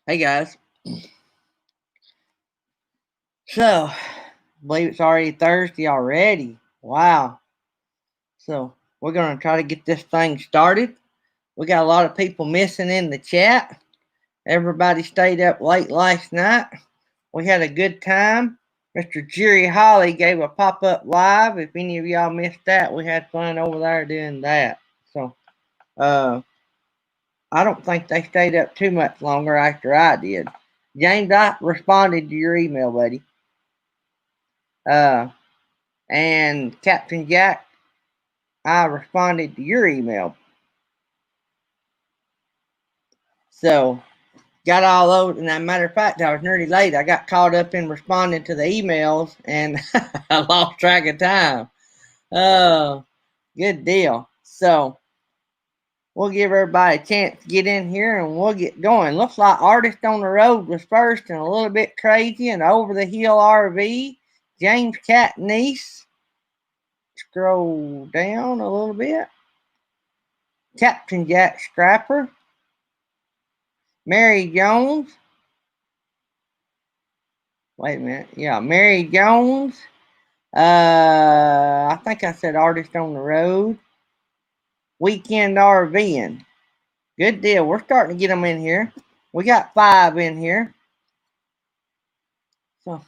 Hey guys. So, I believe it's already Thursday already. Wow. So, we're going to try to get this thing started. We got a lot of people missing in the chat. Everybody stayed up late last night. We had a good time. Mr. Jerry Holly gave a pop-up live. If any of y'all missed that, we had fun over there doing that. So, I don't think they stayed up too much longer after I did. James, I responded to your email, buddy. And Captain Jack, I responded to your email. So, got all those. And as a matter of fact, I was nearly late. I got caught up in responding to the emails and I lost track of time. Oh, good deal. So, we'll give everybody a chance to get in here and we'll get going. Looks like Artist on the Road was first and a little bit crazy and Over the Hill RV. James Catniece. Scroll down a little bit. Captain Jack Scrapper. Mary Jones. Wait a minute. Yeah, Mary Jones. I think I said Artist on the Road. Weekend RVing. Good deal. We're starting to get them in here. We got 5 in here. So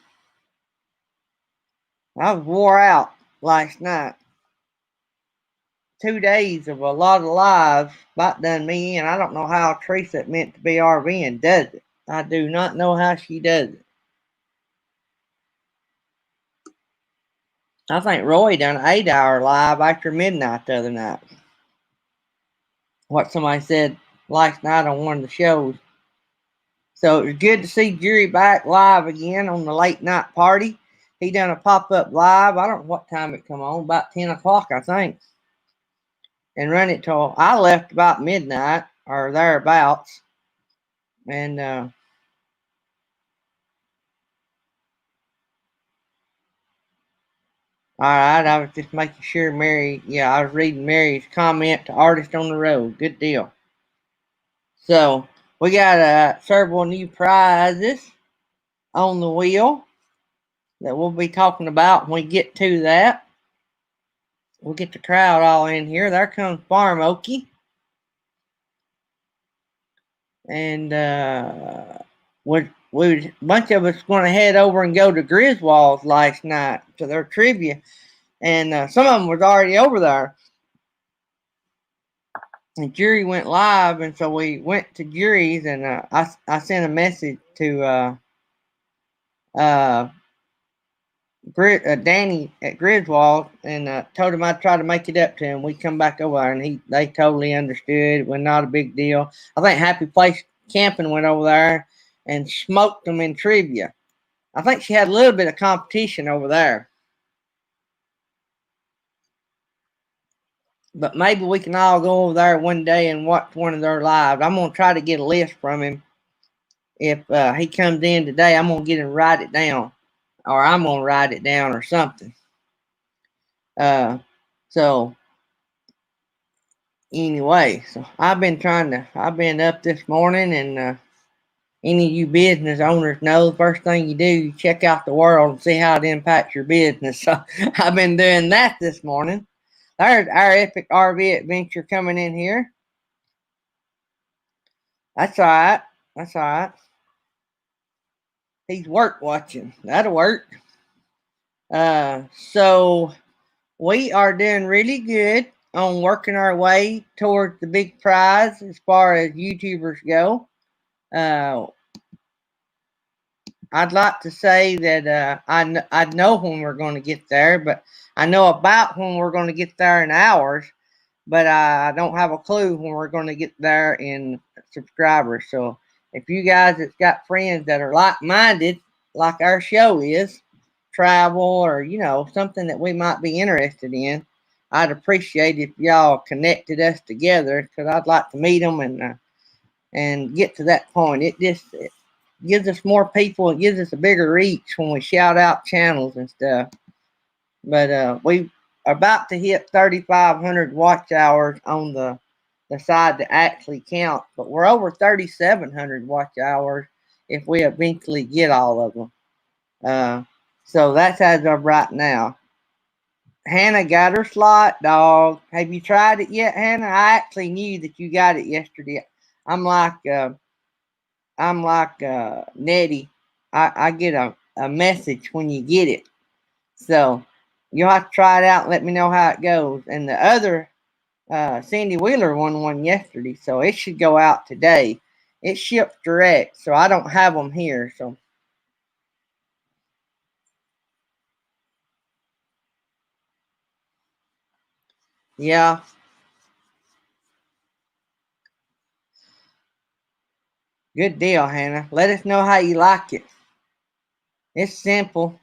I was wore out last night. 2 days of a lot of lives about done me in. I don't know how Teresa meant to be RVing does it. I do not know how she does it. I think Roy done an 8-hour live after midnight the other night. What somebody said last night on one of the shows. So it was good to see Jerry back live again on the late night party. He done a pop-up live. I don't know what time it come on, about 10 o'clock, I think. And run it till I left about midnight or thereabouts. And all right, I was just making sure Mary, I was reading Mary's comment to Artist on the Road. Good deal. So we got several new prizes on the wheel that we'll be talking about when we get to that. We'll get the crowd all in here. There comes Farm Okie. And a bunch of us going to head over and go to Griswold's last night to their trivia. And some of them was already over there. And Jerry went live, and so we went to Jerry's, and I sent a message to Danny at Griswold and told him I'd try to make it up to him. We come back over there, and they totally understood. It was not a big deal. I think Happy Place Camping went over there and smoked them in trivia. I think she had a little bit of competition over there. But maybe we can all go over there one day and watch one of their lives. I'm going to try to get a list from him. If he comes in today, I'm going to get him to write it down. Or I'm going to write it down or something. So anyway, so I've been up this morning, and any of you business owners know the first thing you do, you check out the world and see how it impacts your business. So I've been doing that this morning. There's our epic RV adventure coming in here. That's all right. That's all right. He's work watching. That'll work. So we are doing really good on working our way towards the big prize as far as YouTubers go. I'd like to say that I know when we're going to get there, but I know about when we're going to get there in hours, but I don't have a clue when we're going to get there in subscribers. So if you guys that's got friends that are like-minded, like our show is, travel or, something that we might be interested in, I'd appreciate if y'all connected us together because I'd like to meet them and get to that point. It gives us more people. It gives us a bigger reach when we shout out channels and stuff. But we are about to hit 3,500 watch hours on the decide to actually count. But we're over 3,700 watch hours if we eventually get all of them. So that's as of right now. Hannah got her slot dog. Have you tried it yet, Hannah? I actually knew that you got it yesterday. I'm like Nettie. I get a message when you get it. So you'll have to try it out and let me know how it goes. And the other Cindy Wheeler won one yesterday, so it should go out today. It ships direct, so I don't have them here. So yeah, good deal, Hannah. Let us know how you like it. It's simple.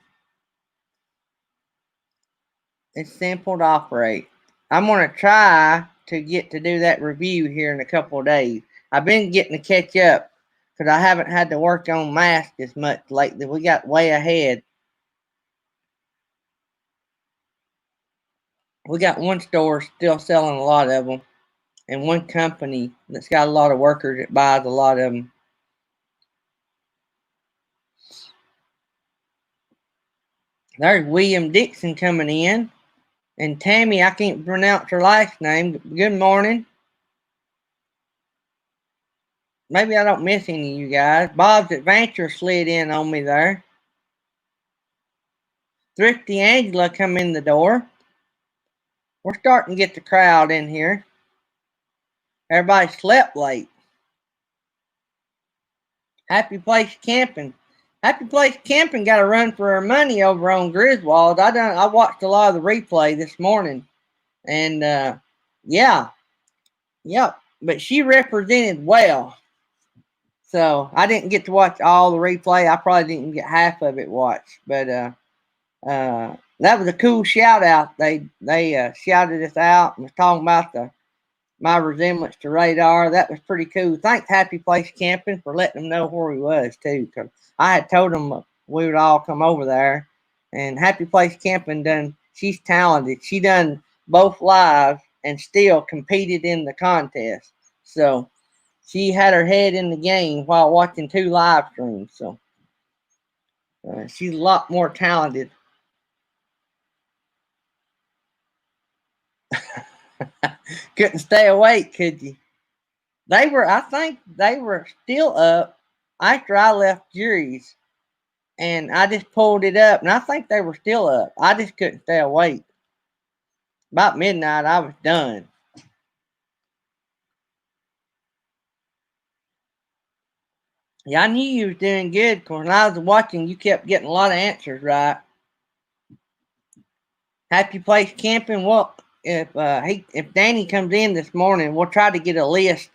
It's simple to operate. I'm gonna try to get to do that review here in a couple of days. I've been getting to catch up because I haven't had to work on masks as much lately. We got way ahead. We got one store still selling a lot of them, and one company that's got a lot of workers that buys a lot of them. There's William Dixon coming in. And Tammy, I can't pronounce her last name. Good morning. Maybe I don't miss any of you guys. Bob's Adventure slid in on me there. Thrifty Angela come in the door. We're starting to get the crowd in here. Everybody slept late. Happy Place Camping. Happy Place Camping got a run for her money over on Griswold. I watched a lot of the replay this morning. And yeah. Yep. But she represented well. So I didn't get to watch all the replay. I probably didn't get half of it watched. But that was a cool shout out. They shouted us out and was talking about my resemblance to Radar. That was pretty cool. Thanks Happy Place Camping for letting them know where we was too. Cause I had told them we would all come over there. And Happy Place Camping she's talented. She done both live and still competed in the contest. So she had her head in the game while watching 2 live streams. So she's a lot more talented. Couldn't stay awake, could you? I think they were still up after I left Jury's, and I just pulled it up, and I think they were still up. I just couldn't stay awake. About midnight, I was done. Yeah, I knew you was doing good, because when I was watching, you kept getting a lot of answers right. Happy Place Camping. Well, if Danny comes in this morning, we'll try to get a list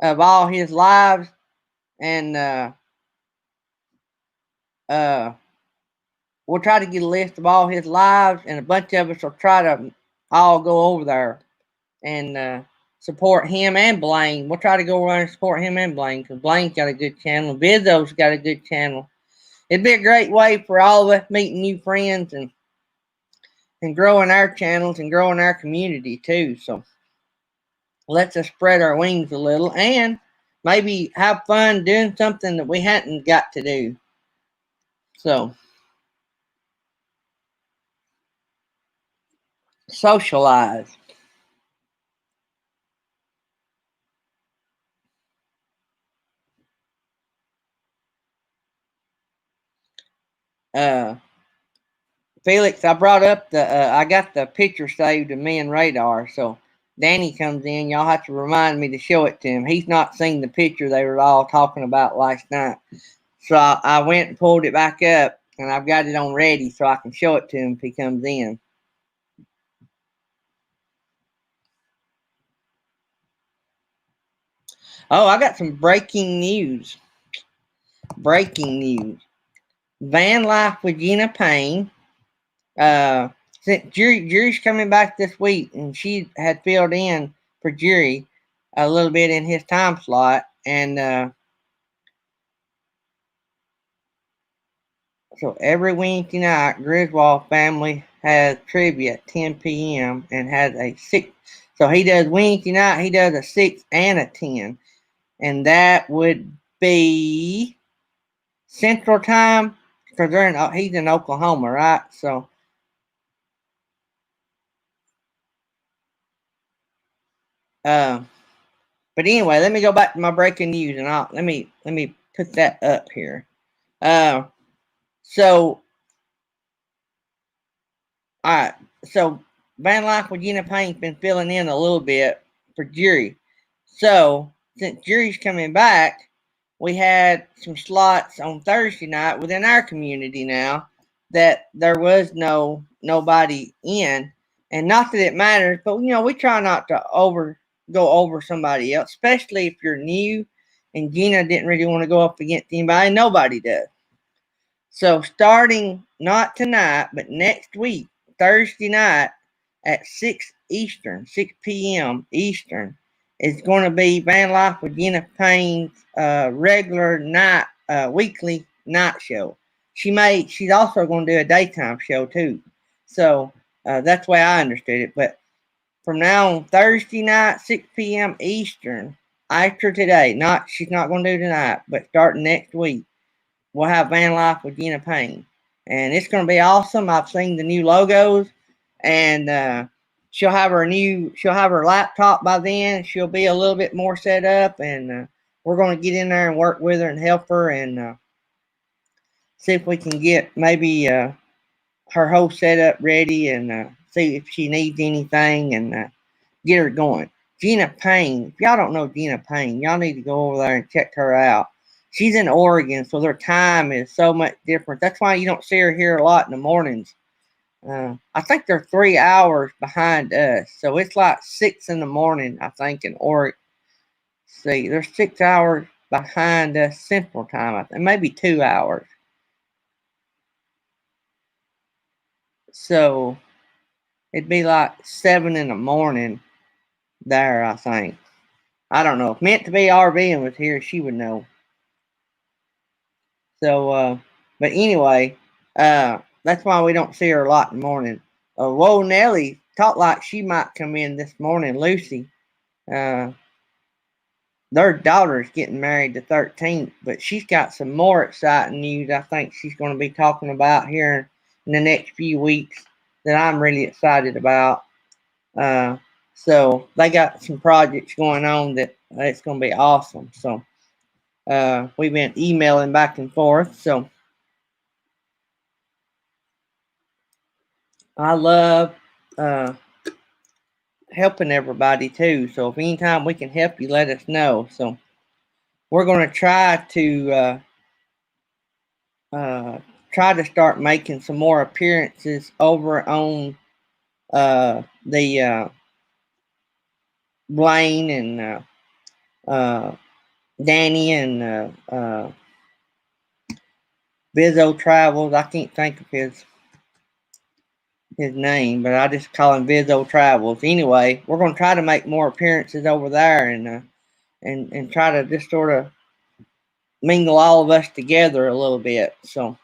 of all his lives, and we'll try to get a list of all his lives, and a bunch of us will try to all go over there and support him and Blaine. We'll try to go around and support him and Blaine, because Blaine's got a good channel. Bizzo's got a good channel. It'd be a great way for all of us meeting new friends and growing our channels and growing our community too. So let's us spread our wings a little and maybe have fun doing something that we hadn't got to do. So socialize. Felix, I brought up I got the picture saved of me and Radar. So Danny comes in. Y'all have to remind me to show it to him. He's not seen the picture they were all talking about last night. So I went and pulled it back up, and I've got it on ready so I can show it to him if he comes in. Oh, I got some breaking news. Breaking news. Van life with Gina Payne. Since Jury's coming back this week, and she had filled in for Jury a little bit in his time slot, and so every Wednesday night, Griswold family has trivia at 10 p.m. and has a So he does Wednesday night. He does a 6 and a 10, and that would be Central Time because he's in Oklahoma, right? So, uh, but anyway, let me go back to my breaking news, and let me put that up here. Uh, so all right, so Van Life with Gina Payne's been filling in a little bit for Jury. So since Jury's coming back, we had some slots on Thursday night within our community now that there was nobody in, and not that it matters, but we try not to go over somebody else, especially if you're new. And Gina didn't really want to go up against anybody. Nobody does. So starting not tonight, but next week, Thursday night at 6 Eastern, 6 p.m. Eastern, is going to be Van Life with Gina Payne's regular night, weekly night show. She's also going to do a daytime show too. So that's the way I understood it. But from now on, Thursday night, 6 p.m. Eastern, after today, she's not going to do tonight, but starting next week, we'll have Van Life with Gina Payne, and it's going to be awesome. I've seen the new logos, and she'll have her laptop by then. She'll be a little bit more set up, and we're going to get in there and work with her and help her, and see if we can get maybe her whole setup ready, and see if she needs anything, and get her going. Gina Payne, if y'all don't know Gina Payne, y'all need to go over there and check her out. She's in Oregon, so their time is so much different. That's why you don't see her here a lot in the mornings. I think they're 3 hours behind us, so it's like 6 in the morning, I think, in Oregon. See, they're 6 hours behind us Central Time, I think, maybe 2 hours. So it'd be like 7 in the morning there, I think. I don't know. If Meant to Be RVing was here, she would know. So, but anyway, that's why we don't see her a lot in the morning. Whoa, Nelly talked like she might come in this morning. Lucy, uh, their daughter's getting married the 13th, but she's got some more exciting news. I think she's going to be talking about here in the next few weeks that I'm really excited about. Uh, so they got some projects going on that it's going to be awesome. So we've been emailing back and forth. So I love uh, helping everybody too. So if anytime we can help you, let us know. So we're going to uh, try to start making some more appearances over on the Blaine and Danny and Vizzo Travels. I can't think of his name, but I just call him Vizzo Travels. Anyway, we're going to try to make more appearances over there, and try to just sort of mingle all of us together a little bit. So,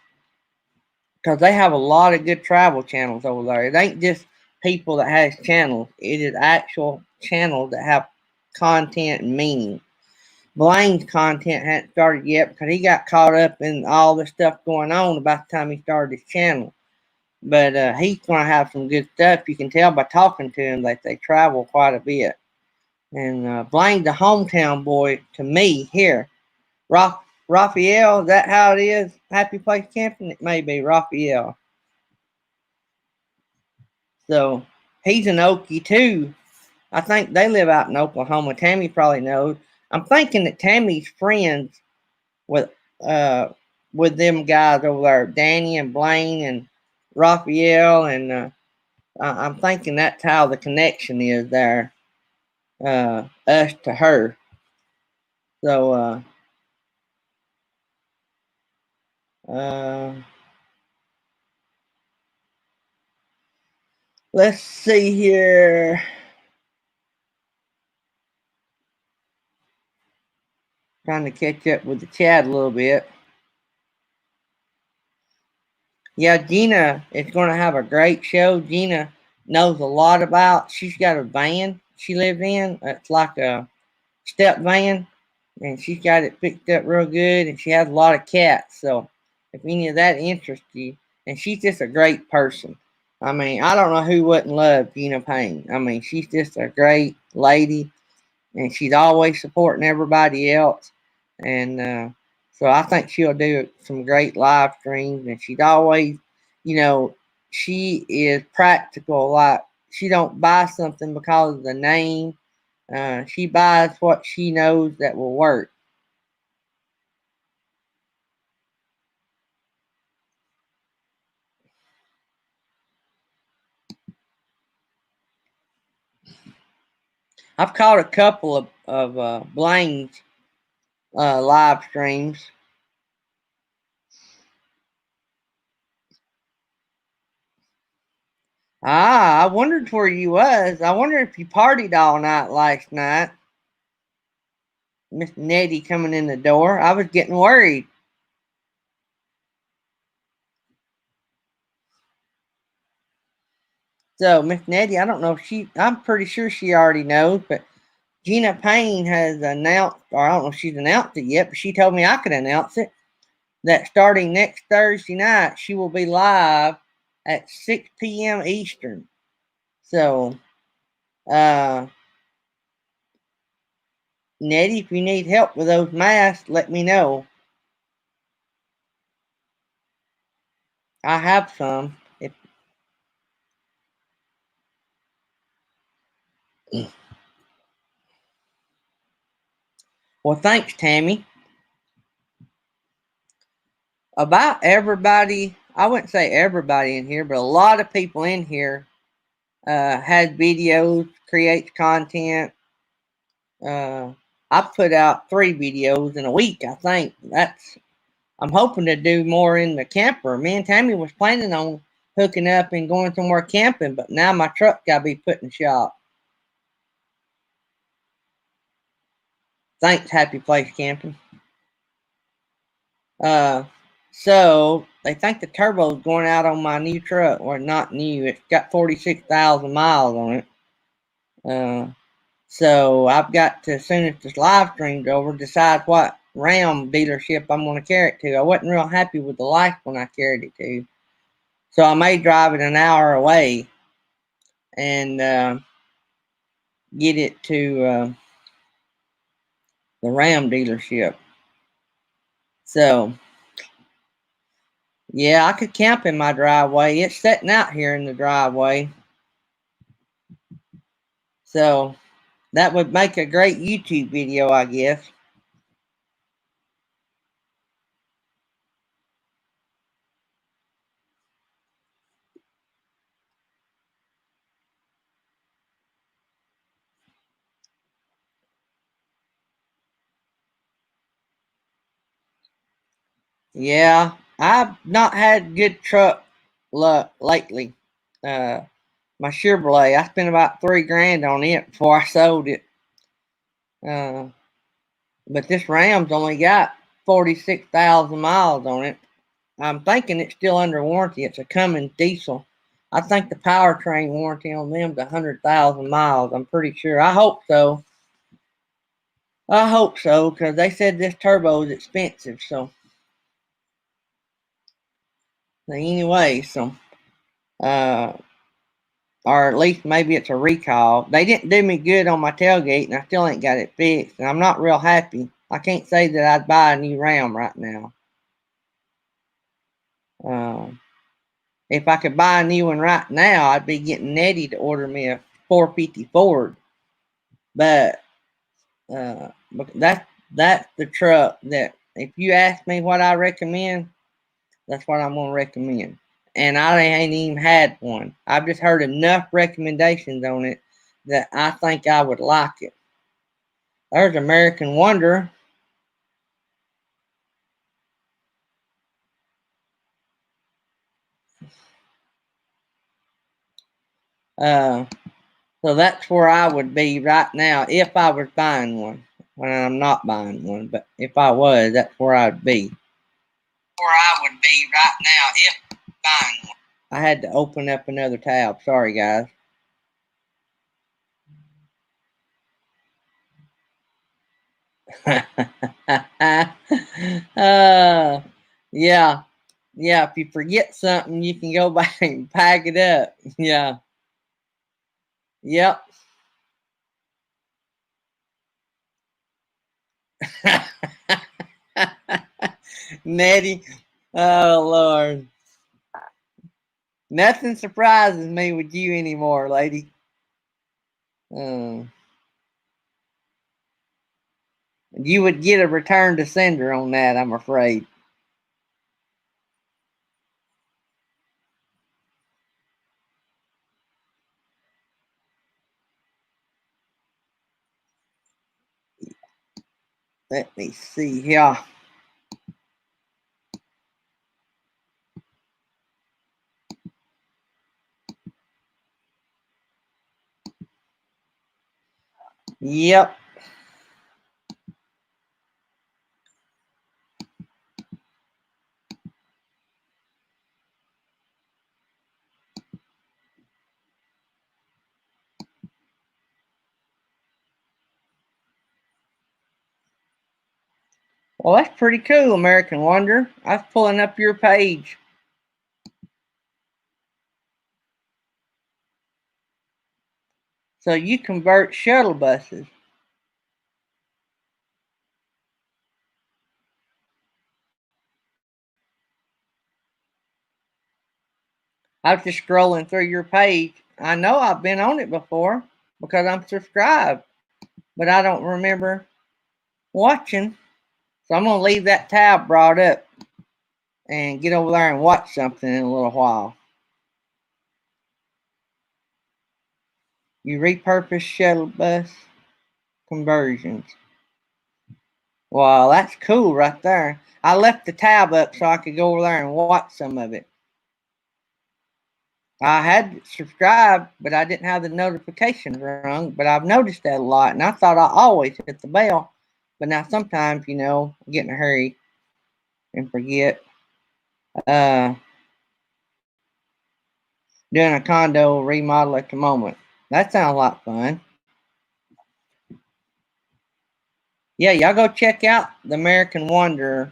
because they have a lot of good travel channels over there. It ain't just people that has channels. It is actual channels that have content and meaning. Blaine's content hadn't started yet because he got caught up in all the stuff going on about the time he started his channel. But he's going to have some good stuff. You can tell by talking to him that they travel quite a bit. And Blaine's the hometown boy to me here. Raphael, is that how it is? Happy Place Camping? It may be Raphael. So he's an Okie too. I think they live out in Oklahoma. Tammy probably knows. I'm thinking that Tammy's friends with uh with them guys over there, Danny and Blaine and Raphael, and I'm thinking that's how the connection is there, us to her. So uh, let's see here. Trying to catch up with the chat a little bit. Yeah, Gina is going to have a great show. Gina knows a lot about. She's got a van. she lives in. It's like a step van, and she's got it picked up real good, and she has a lot of cats. So if any of that interests you, and she's just a great person. I mean, I don't know who wouldn't love Gina Payne. I mean, she's just a great lady, and she's always supporting everybody else. And so I think she'll do some great live streams. And she's always, you know, she is practical. Like she don't buy something because of the name. She buys what she knows that will work. I've caught a couple of Blaine's live streams. Ah, I wondered where you was. I wonder if you partied all night last night. Miss Nettie coming in the door. I was getting worried. So Miss Nettie, I don't know if I'm pretty sure she already knows, but Gina Payne has announced, or I don't know if she's announced it yet, but she told me I could announce it, that starting next Thursday night, she will be live at 6 p.m. Eastern. So, uh, Nettie, if you need help with those masks, let me know. I have some. Well, thanks, Tammy. About everybody, I wouldn't say everybody in here, but a lot of people in here has videos, creates content. I put out 3 videos in a week. I think I'm hoping to do more in the camper. Me and Tammy was planning on hooking up and going somewhere camping, but now my truck got to be put in shop. Thanks, Happy Place Camping. Uh, so they think the turbo's going out on my new truck, or not new. It's got 46,000 miles on it. Uh, so I've got to, as soon as this live stream's over, decide what Ram dealership I'm going to carry it to. I wasn't real happy with the life when I carried it to, so I may drive it an hour away and get it to the Ram dealership. So yeah, I could camp in my driveway. It's sitting out here in the driveway. So that would make a great YouTube video, I guess. Yeah, I've not had good truck luck lately. Uh, my Chevrolet, I spent about $3,000 on it before I sold it. Uh, but this Ram's only got 46,000 miles on it. I'm thinking it's still under warranty. It's a Cummins diesel. I think the powertrain warranty on them is 100,000 miles. I'm pretty sure. I hope so. I hope so, because they said this turbo is expensive. So anyway, uh, or at least maybe it's a recall. They didn't do me good on my tailgate, and I still ain't got it fixed. And I'm not real happy. I can't say that I'd buy a new Ram right now. Uh, if I could buy a new one right now, I'd be getting Nettie to order me a 450 Ford. But that's the truck that, if you ask me what I recommend, that's what I'm gonna recommend. And I ain't even had one. I've just heard enough recommendations on it that I think I would like it. There's American Wonder. Uh, so that's where I would be right now if I was buying one. When I'm not buying one, but if I was, that's where I'd be. Where I would be right now if buying one. I had to open up another tab. Sorry, guys. uh, yeah. Yeah, if you forget something, you can go back and pack it up. Yeah. Yep. Nettie. Oh Lord. Nothing surprises me with you anymore, lady. Um, you would get a return to sender on that, I'm afraid. Let me see here. Yep. Well, that's pretty cool, American Wonder. I was pulling up your page. So you convert shuttle buses. I was just scrolling through your page. I know I've been on it before because I'm subscribed, but I don't remember watching. So I'm gonna leave that tab brought up and get over there and watch something in a little while. You repurpose shuttle bus conversions. Wow, that's cool right there. I left the tab up so I could go over there and watch some of it. I had subscribed, but I didn't have the notifications rung. But I've noticed that a lot, and I thought I always hit the bell. But now sometimes, I get in a hurry and forget. Uh, Doing a condo remodel at the moment. That sounds like fun. Yeah, y'all go check out the American Wonder.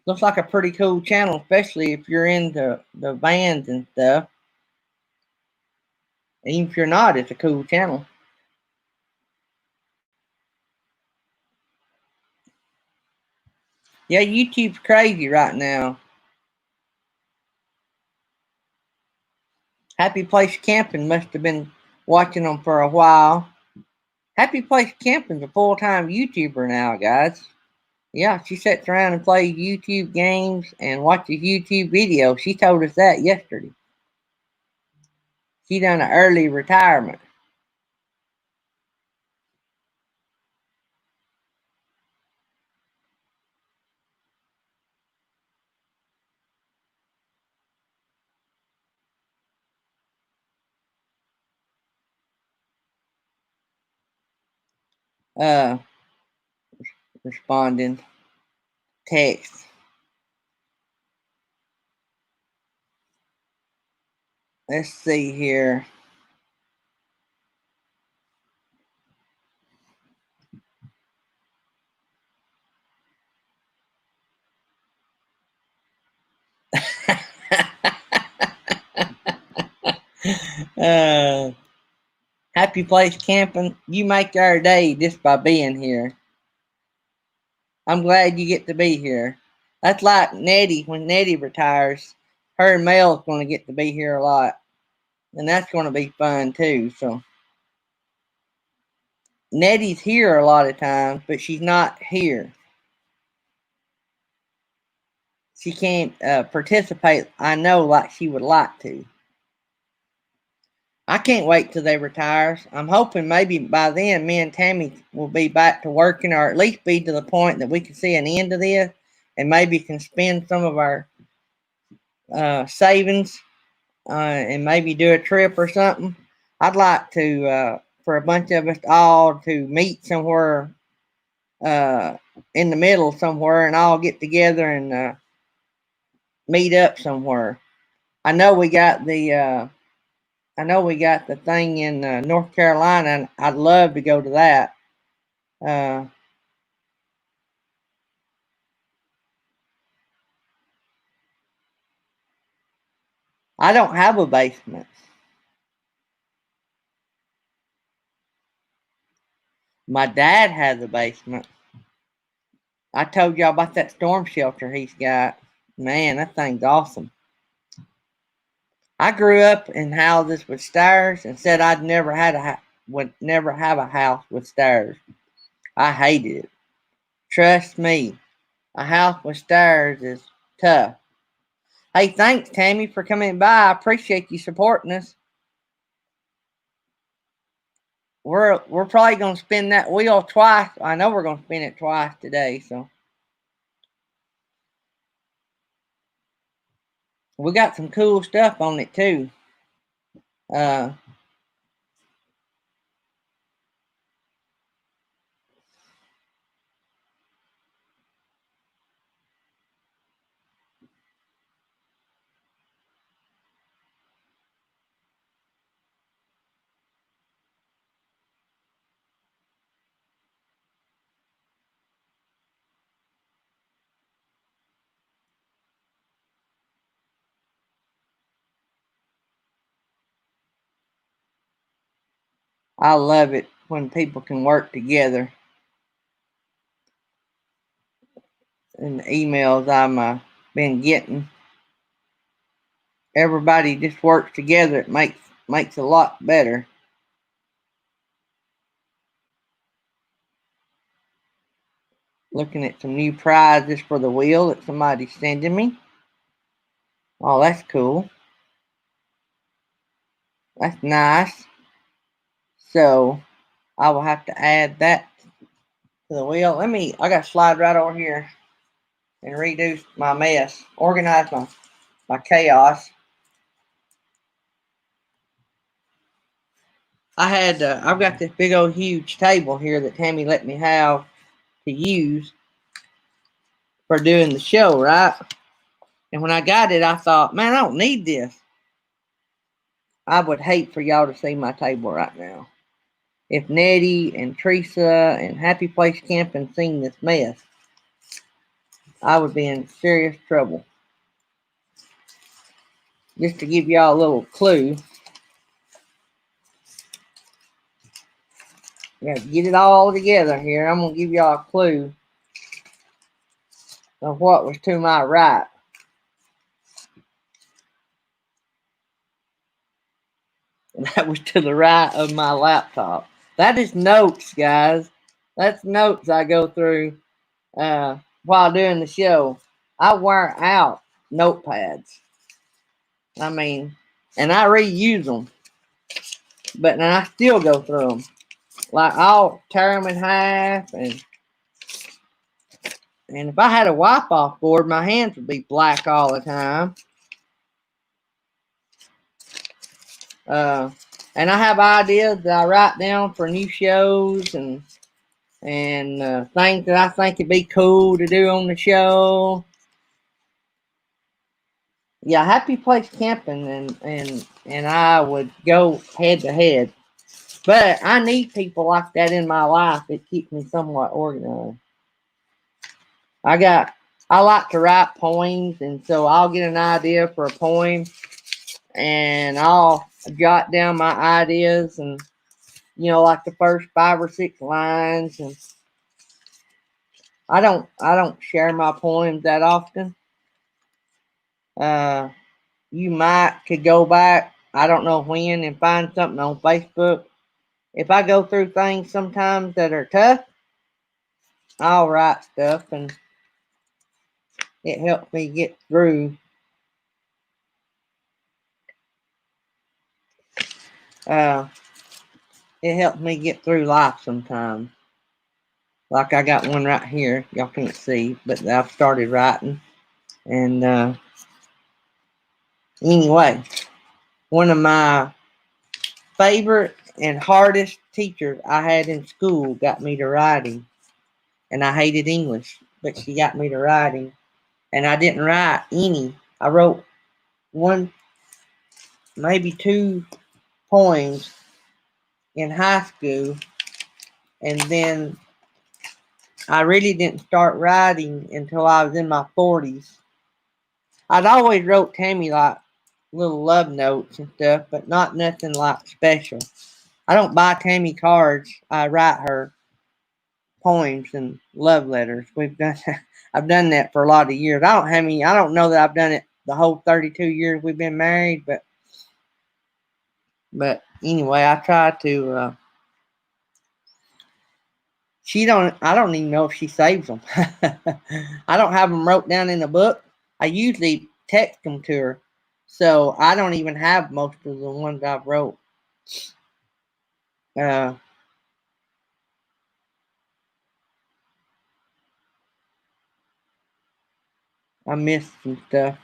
Looks like a pretty cool channel, especially if you're into the bands and stuff. Even if you're not, it's a cool channel. Yeah, YouTube's crazy right now. Happy Place Camping must have been watching them for a while. Happy Place Camping's a full-time YouTuber now, guys. Yeah, she sits around and plays YouTube games and watches YouTube videos. She told us that yesterday. She done an early retirement. Uh, Responding text. Let's see here. uh, Happy Place Camping. You make our day just by being here. I'm glad you get to be here. That's like Nettie. When Nettie retires, her and Mel's going to get to be here a lot. And that's going to be fun too. So Nettie's here a lot of times, but she's not here. She can't participate, I know, like she would like to. I can't wait till they retire. I'm hoping maybe by then me and Tammy will be back to working, or at least be to the point that we can see an end to this and maybe can spend some of our savings and maybe do a trip or something. I'd like to, for a bunch of us all to meet somewhere uh, in the middle somewhere and all get together and meet up somewhere. I know we got the thing in North Carolina, and I'd love to go to that. Uh, I don't have a basement. My dad has a basement. I told y'all about that storm shelter he's got. Man, that thing's awesome. I grew up in houses with stairs and said I'd would never have a house with stairs. I hated it. Trust me, a house with stairs is tough. Hey, thanks, Tammy, for coming by. I appreciate you supporting us. We're probably gonna spin that wheel twice. I know we're gonna spin it twice today, so we got some cool stuff on it too. Uh, I love it when people can work together. In the emails I'm been getting, everybody just works together. It makes a lot better. Looking at some new prizes for the wheel that somebody's sending me. Oh, that's cool. That's nice. So I will have to add that to the wheel. I got to slide right over here and redo my mess. Organize my chaos. I've got this big old huge table here that Tammy let me have to use for doing the show, right? And when I got it, I thought, man, I don't need this. I would hate for y'all to see my table right now. If Nettie and Teresa and Happy Place Camping seen this mess, I would be in serious trouble. Just to give y'all a little clue, I got to get it all together here. I'm going to give y'all a clue of what was to my right. That was to the right of my laptop. That is notes, guys. That's notes I go through while doing the show. I wear out notepads. I mean, and I reuse them, but then I still go through them. Like I'll tear them in half, and if I had a wipe off board, my hands would be black all the time. And I have ideas that I write down for new shows and things that I think would be cool to do on the show. Yeah, Happy Place Camping and I would go head to head. But I need people like that in my life that keep me somewhat organized. I like to write poems, and so I'll get an idea for a poem and I'll jot down my ideas and like the first 5 or 6 lines, and I don't share my poems that often. You could go back, I don't know when, and find something on Facebook. If I go through things sometimes that are tough, I'll write stuff, and it helps me get through. It helps me get through life sometimes. Like I got one right here. Y'all can't see, but I've started writing. And anyway, one of my favorite and hardest teachers I had in school got me to writing. And I hated English, but she got me to writing. And I didn't write any. I wrote one, maybe 2 poems in high school. And then I really didn't start writing until I was in my 40s. I'd always wrote Tammy like little love notes and stuff, but not nothing like special. I don't buy Tammy cards. I write her poems and love letters. We've done I've done that for a lot of years. I don't have any. I don't know that I've done it the whole 32 years we've been married, but anyway, I try to. She don't. I don't even know if she saves them. I don't have them wrote down in a book. I usually text them to her, so I don't even have most of the ones I've wrote. Uh, I missed some stuff.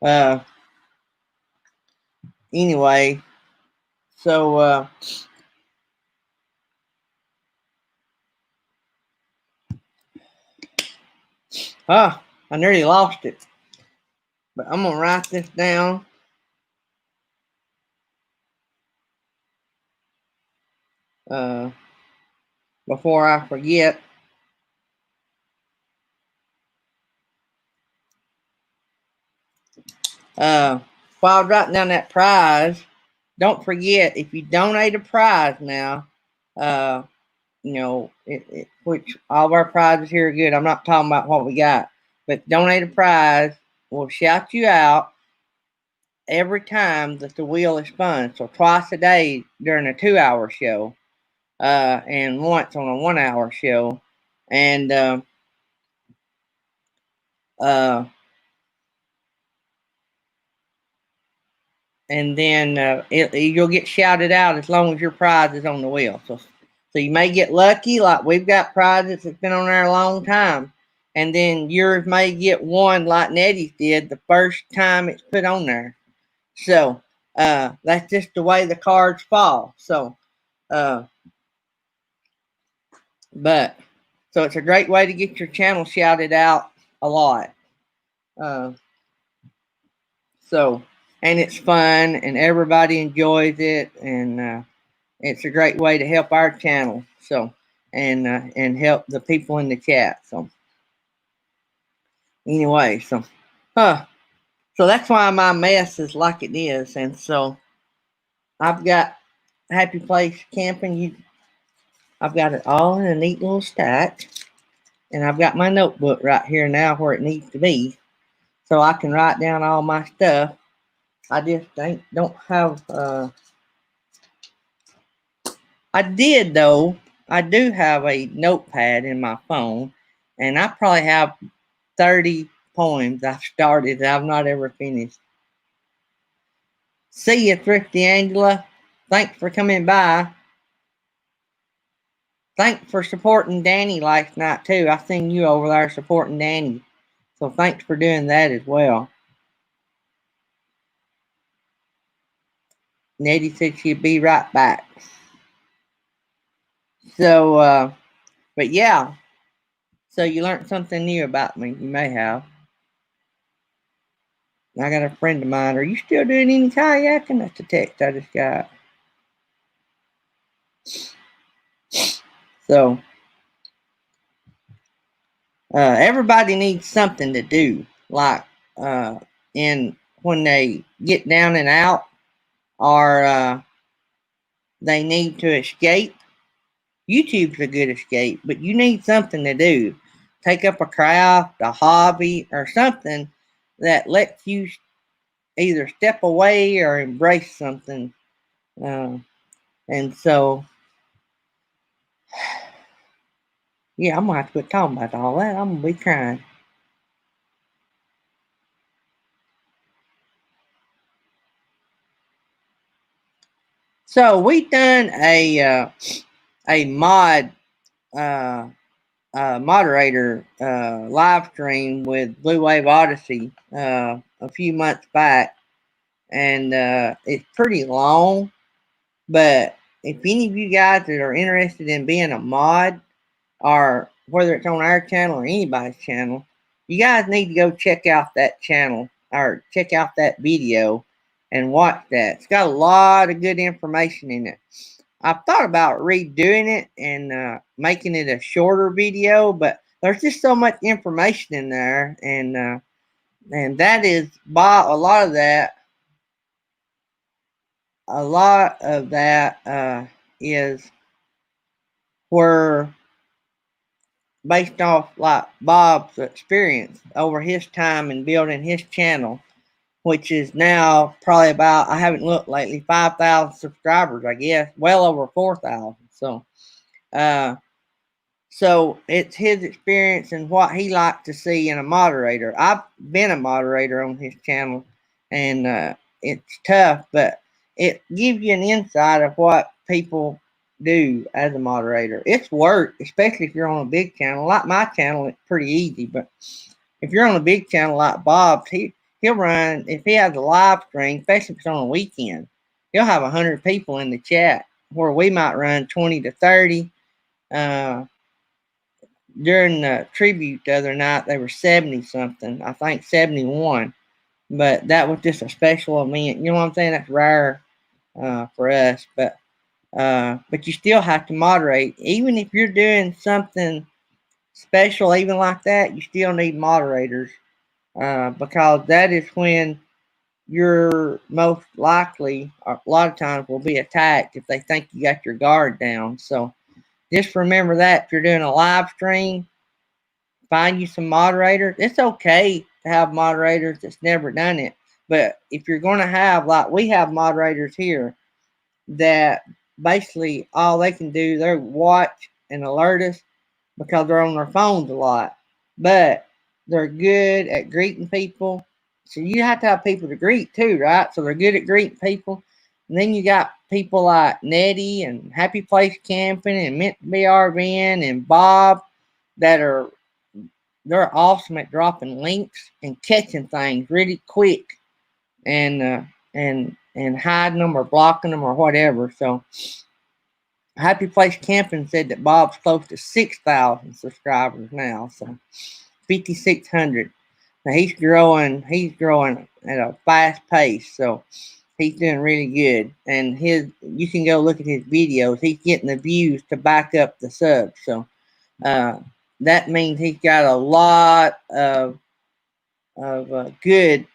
Uh, anyway, so I nearly lost it, but I'm gonna write this down. Uh, before I forget. While I was writing down that prize, don't forget if you donate a prize now, uh, which all of our prizes here are good. I'm not talking about what we got, but donate a prize. We'll shout you out every time that the wheel is spun. So twice a day during a 2-hour show, and once on a 1-hour show, and uh, then you'll get shouted out as long as your prize is on the wheel. So you may get lucky, like we've got prizes that's been on there a long time, and then yours may get one like Nettie's did the first time it's put on there. So that's just the way the cards fall. So, uh, but so it's a great way to get your channel shouted out a lot. Uh, so and it's fun and everybody enjoys it and. It's a great way to help our channel. So, and help the people in the chat. So, anyway, huh. So that's why my mess is like it is. And so I've got Happy Place Camping. I've got it all in a neat little stack, and I've got my notebook right here now where it needs to be, so I can write down all my stuff. I just don't have. I did though. I do have a notepad in my phone, and I probably have 30 poems I've started that I've not ever finished. See you, Thrifty Angela. Thanks for coming by. Thanks for supporting Danny last night, too. I seen you over there supporting Danny. So thanks for doing that as well. Nettie said she'd be right back. So, but yeah. So you learned something new about me. You may have. I got a friend of mine. Are you still doing any kayaking? That's the text I just got. So, everybody needs something to do, like in when they get down and out, or they need to escape. YouTube's a good escape, but you need something to do. Take up a craft, a hobby, or something that lets you either step away or embrace something. Uh, and so, yeah, I'm gonna have to quit talking about all that. I'm gonna be crying. So we done a mod uh, moderator live stream with Blue Wave Odyssey a few months back, and it's pretty long. But if any of you guys that are interested in being a mod, or whether it's on our channel or anybody's channel, you guys need to go check out that channel or check out that video and watch that. It's got a lot of good information in it. I've thought about redoing it and making it a shorter video, but there's just so much information in there, and that is Bob. A lot of that is where based off like Bob's experience over his time in building his channel, which is now probably about, I haven't looked lately, 5,000 subscribers, I guess, well over 4,000. Uh, so it's his experience and what he likes to see in a moderator. I've been a moderator on his channel, and it's tough, but it gives you an insight of what people do as a moderator. It's work, especially if you're on a big channel. Like my channel, it's pretty easy, but if you're on a big channel like Bob's, he'll run, if he has a live stream, especially if it's on a weekend, he'll have 100 people in the chat, where we might run 20 to 30. During the tribute the other night, they were 70 something, I think 71, but that was just a special event. You know what I'm saying? That's rare for us, but you still have to moderate. Even if you're doing something special, even like that, you still need moderators because that is when you're most likely, a lot of times, will be attacked if they think you got your guard down. So just remember that if you're doing a live stream, find you some moderators. It's okay to have moderators that's never done it, but if you're going to have, like we have moderators here that basically all they can do, they watch and alert us because they're on their phones a lot, but they're good at greeting people. So you have to have people to greet too, right? So they're good at greeting people. And then you got people like Nettie and Happy Place Camping and Meant to Be RVing and Bob that are, they're awesome at dropping links and catching things really quick and and hiding them or blocking them or whatever. So Happy Place Camping said that Bob's close to 6,000 subscribers now, so 5,600. Now he's growing. He's growing at a fast pace, so he's doing really good. And you can go look at his videos. He's getting the views to back up the subs. So uh, that means he's got a lot of good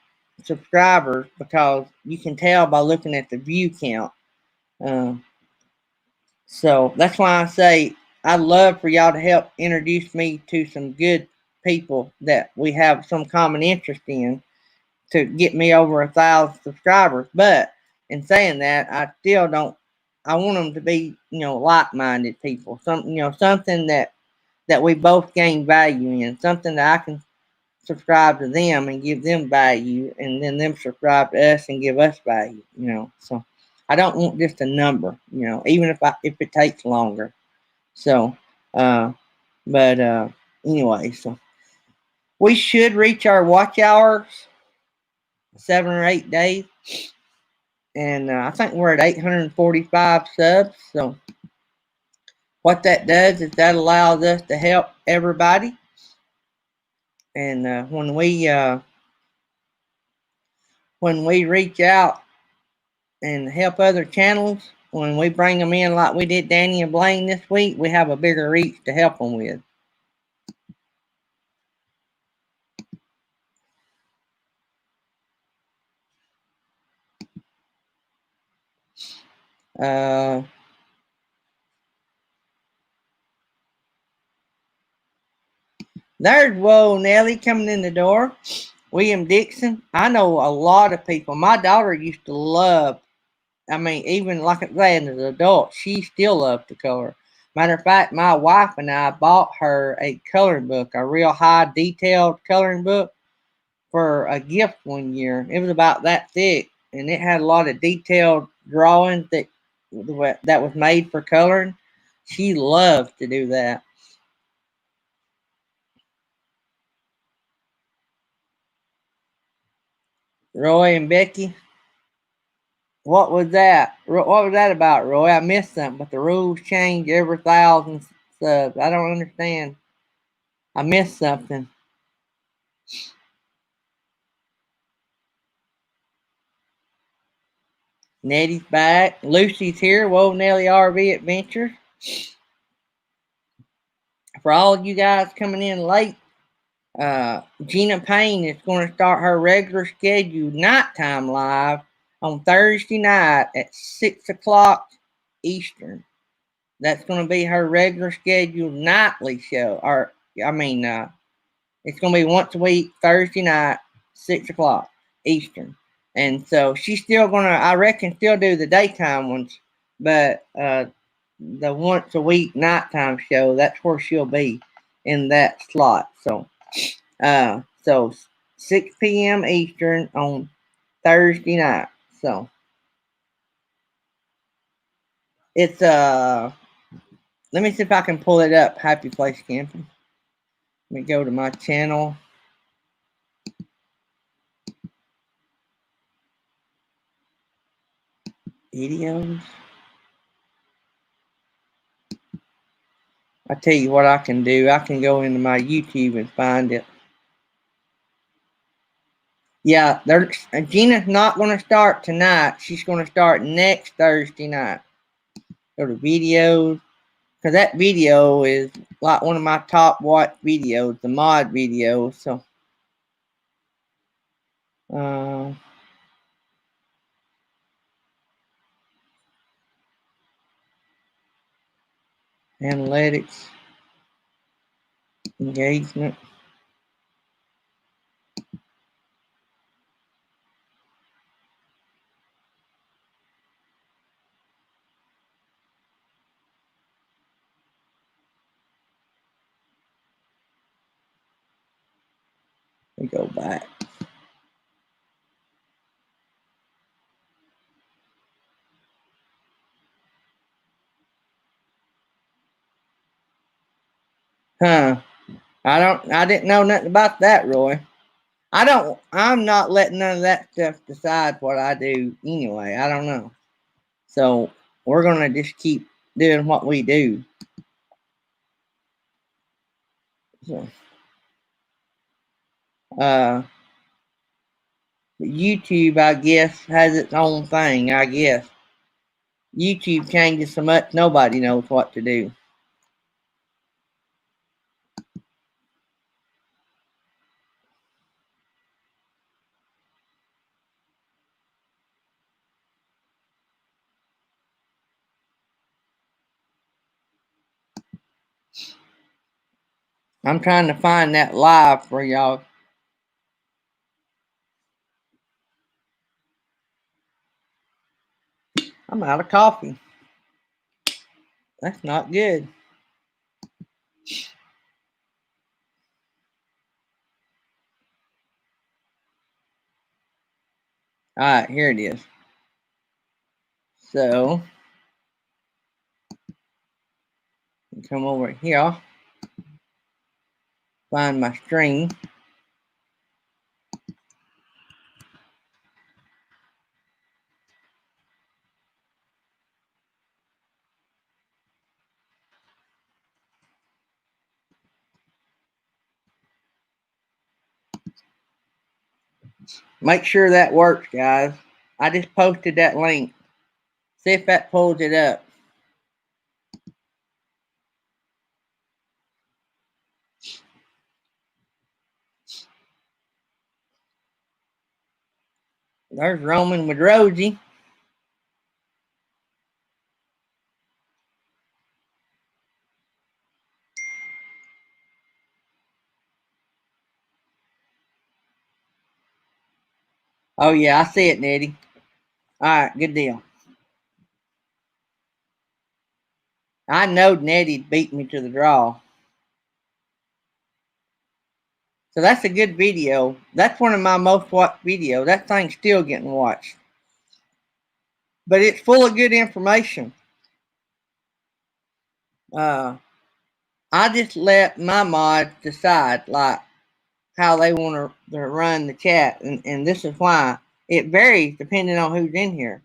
subscribers because you can tell by looking at the view count. Uh, so that's why I say I'd love for y'all to help introduce me to some good people that we have some common interest in to get me over 1,000 subscribers. But in saying that, I still don't. I want them to be, like-minded people. Something that we both gain value in. Something that I can subscribe to them and give them value, and then them subscribe to us and give us value. So I don't want just a number. Even if it takes longer. So, uh, but anyway, so we should reach our watch hours 7 or 8 days, and I think we're at 845 subs. So what that does is that allows us to help everybody, and when we reach out and help other channels, when we bring them in like we did Danny and Blaine this week, we have a bigger reach to help them with. Uh, there's Whoa Nelly coming in the door. William Dixon. I know a lot of people. My daughter used to love, I mean, even like I said, as an adult, she still loved to color. Matter of fact, my wife and I bought her a coloring book, a real high detailed coloring book for a gift one year. It was about that thick, and it had a lot of detailed drawings that was made for coloring. She loved to do that. Roy and Becky, what was that? What was that about, Roy? I missed something, but the rules change every 1,000 subs. I don't understand. I missed something. Nettie's back. Lucy's here. Whoa, Nelly RV Adventures. For all you guys coming in late, Gina Payne is going to start her regular scheduled nighttime live on Thursday night at 6 o'clock Eastern. That's going to be her regular scheduled nightly show. It's going to be once a week, Thursday night, 6 o'clock Eastern. And so she's still going to, I reckon, still do the daytime ones, but the once a week nighttime show, that's where she'll be in that slot. So 6 p.m. Eastern on Thursday night. So it's let me see if I can pull it up. Happy Place Camping. Let me go to my channel. Videos. I tell you what I can do. I can go into my YouTube and find it. Yeah, Gina's not going to start tonight. She's going to start next Thursday night. Go to videos. Because that video is like one of my top watch videos, the mod video. So, analytics, engagement. Let me go back. I didn't know nothing about that, Roy. I'm not letting none of that stuff decide what I do anyway. I don't know. So we're going to just keep doing what we do. So, YouTube, I guess, has its own thing, I guess. YouTube changes so much, nobody knows what to do. I'm trying to find that live for y'all. I'm out of coffee. That's not good. All right, here it is. So, come over here, find my string. Make sure that works, guys. I just posted that link. See if that pulls it up. There's Roman with Rosie. Oh, yeah, I see it, Nettie. All right, good deal. I know Nettie beat me to the draw. So that's a good video. That's one of my most watched videos. That thing's still getting watched. But it's full of good information. I just let my mods decide like how they want to run the chat, and this is why it varies depending on who's in here.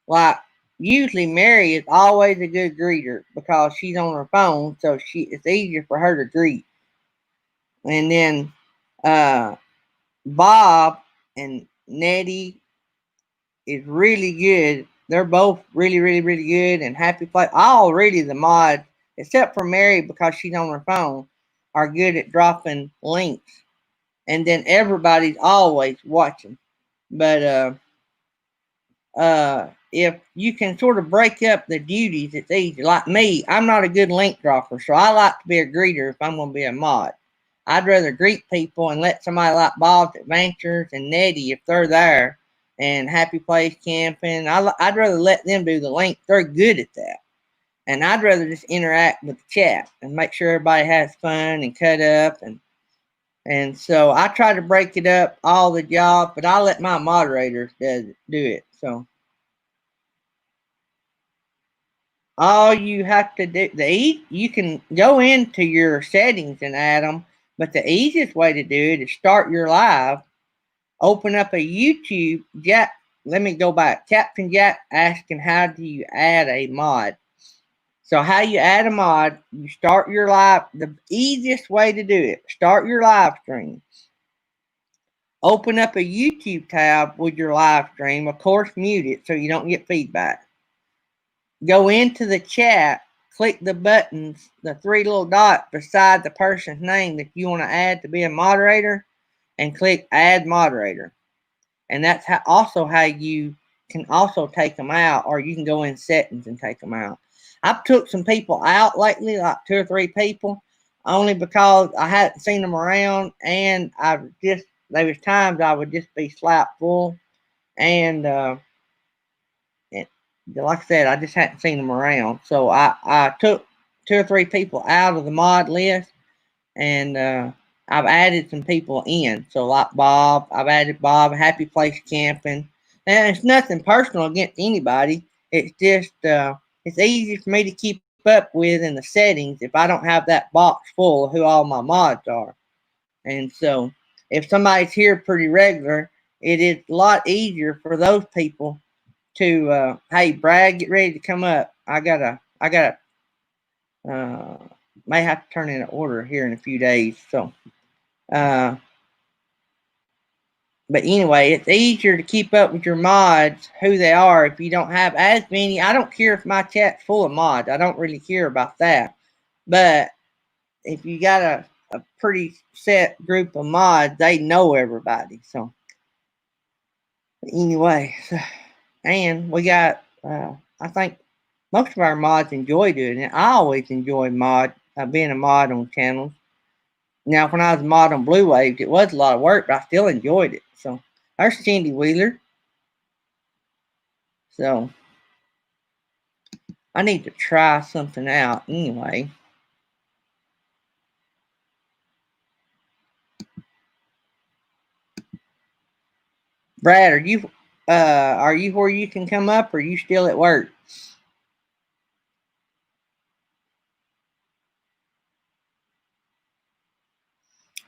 Like usually Mary is always a good greeter because she's on her phone, so it's easier for her to greet. And then Bob and Nettie is really good. They're both really, really, really good and happy play. All really the mods, except for Mary because she's on her phone, are good at dropping links. And then everybody's always watching. But if you can sort of break up the duties, it's easy. Like me, I'm not a good link dropper, so I like to be a greeter if I'm going to be a mod. I'd rather greet people and let somebody like Bob's Adventures and Nettie, if they're there, and Happy Place Camping, I'd rather let them do the link. They're good at that. And I'd rather just interact with the chat and make sure everybody has fun and cut up. And so I try to break it up, all the jobs, but I let my moderators do it. So all you have to do, you can go into your settings and add them, but the easiest way to do it is start your live, open up a YouTube. Jack, let me go back. Captain Jack asking, how do you add a mod? So how you add a mod, you start your live, the easiest way to do it, start your live stream. Open up a YouTube tab with your live stream. Of course, mute it so you don't get feedback. Go into the chat, click the buttons, the three little dots beside the person's name that you want to add to be a moderator, and click add moderator. And that's also how you can also take them out, or you can go in settings and take them out. I've took some people out lately, like 2 or 3 people, only because I hadn't seen them around, and there was times I would just be slap full, and like I said, I just hadn't seen them around. So I took 2 or 3 people out of the mod list, and I've added some people in. So like Bob, I've added Bob, Happy Place Camping. And it's nothing personal against anybody. It's just it's easy for me to keep up with in the settings if I don't have that box full of who all my mods are. And so if somebody's here pretty regular, it is a lot easier for those people to hey Brad, get ready to come up. I gotta uh, may have to turn in an order here in a few days. So uh, but anyway, it's easier to keep up with your mods, who they are, if you don't have as many. I don't care if my chat's full of mods. I don't really care about that. But if you got a pretty set group of mods, they know everybody. So anyway, and we got I think most of our mods enjoy doing it. I always enjoy being a mod on channels. Now, when I was a mod on Blue Waves, it was a lot of work, but I still enjoyed it. So there's Cindy Wheeler. So I need to try something out anyway. Brad, are you where you can come up, or are you still at work?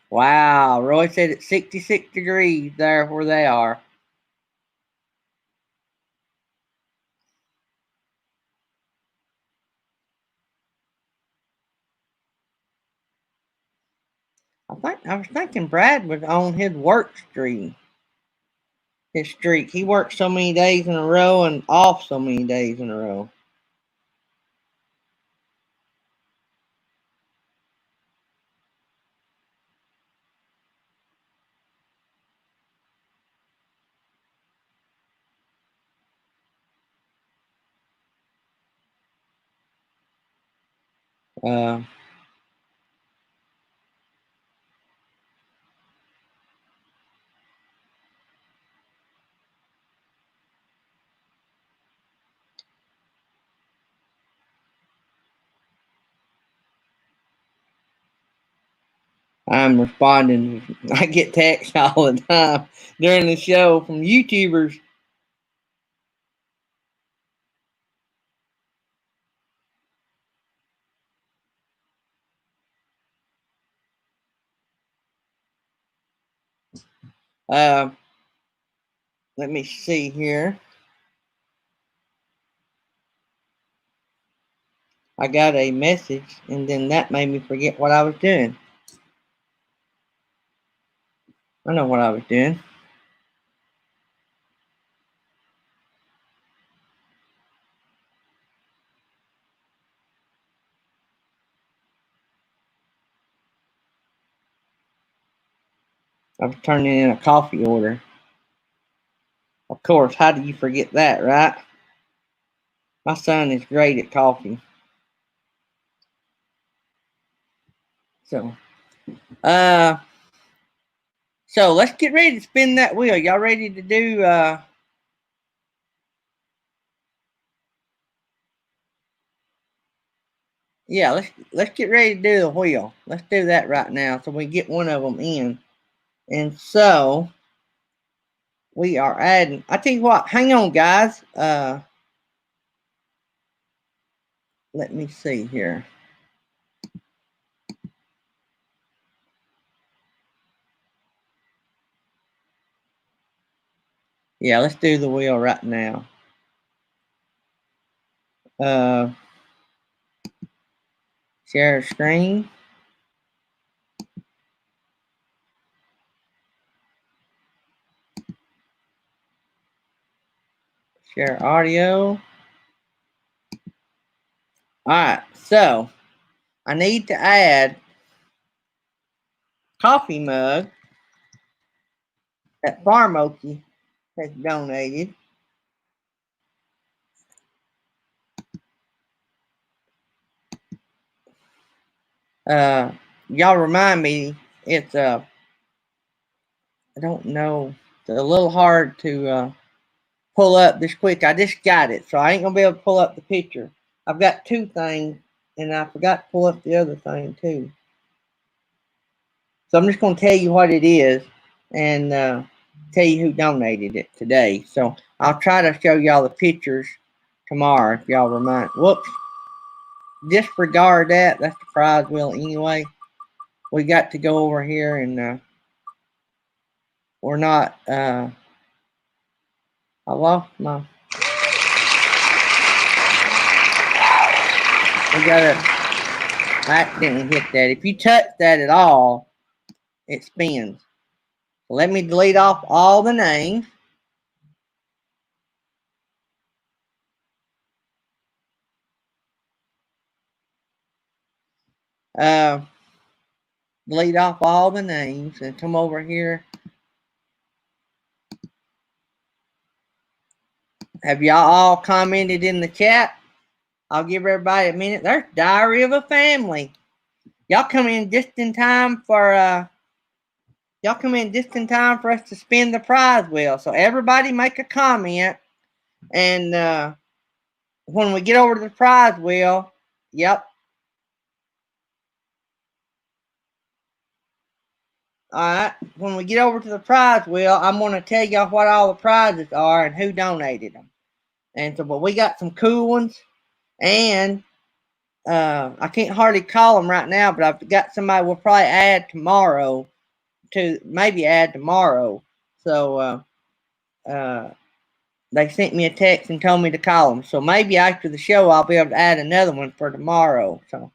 Wow, Roy said it's 66 degrees there where they are. I was thinking Brad was on his work streak. His streak. He worked so many days in a row and off so many days in a row. Uh, I'm responding. I get texts all the time during the show from YouTubers. Uh, Let me see here. I got a message, and then that made me forget what I was doing. I know what I was doing. I was turning in a coffee order. Of course, how do you forget that, right? My son is great at coffee. So, uh, so let's get ready to spin that wheel. Y'all ready to do, yeah, let's get ready to do the wheel. Let's do that right now so we get one of them in. And so we are adding, I tell you what, hang on guys. Let me see here. Yeah, let's do the wheel right now. Share screen. Share audio. All right, so I need to add coffee mug that Farm Okie has donated. Y'all remind me, it's I don't know, it's a little hard to pull up this quick. I just got it, so I ain't gonna be able to pull up the picture. I've got two things, and I forgot to pull up the other thing too. So I'm just gonna tell you what it is, and tell you who donated it today. So I'll try to show y'all the pictures tomorrow if y'all remind. Whoops. Disregard that. That's the prize wheel anyway. We got to go over here and we're not. I lost my. We gotta accidentally hit that. If you touch that at all, it spins. So let me delete off all the names. Delete off all the names and come over here. Have y'all all commented in the chat? I'll give everybody a minute. There's Diary of a Family. Y'all come in just in time for us to spin the prize wheel. So everybody make a comment, and when we get over to the prize wheel, yep. All right. When we get over to the prize wheel, I'm going to tell y'all what all the prizes are and who donated them. And so, but we got some cool ones, and I can't hardly call them right now, but I've got somebody we'll probably add tomorrow. So they sent me a text and told me to call them. So maybe after the show, I'll be able to add another one for tomorrow. So,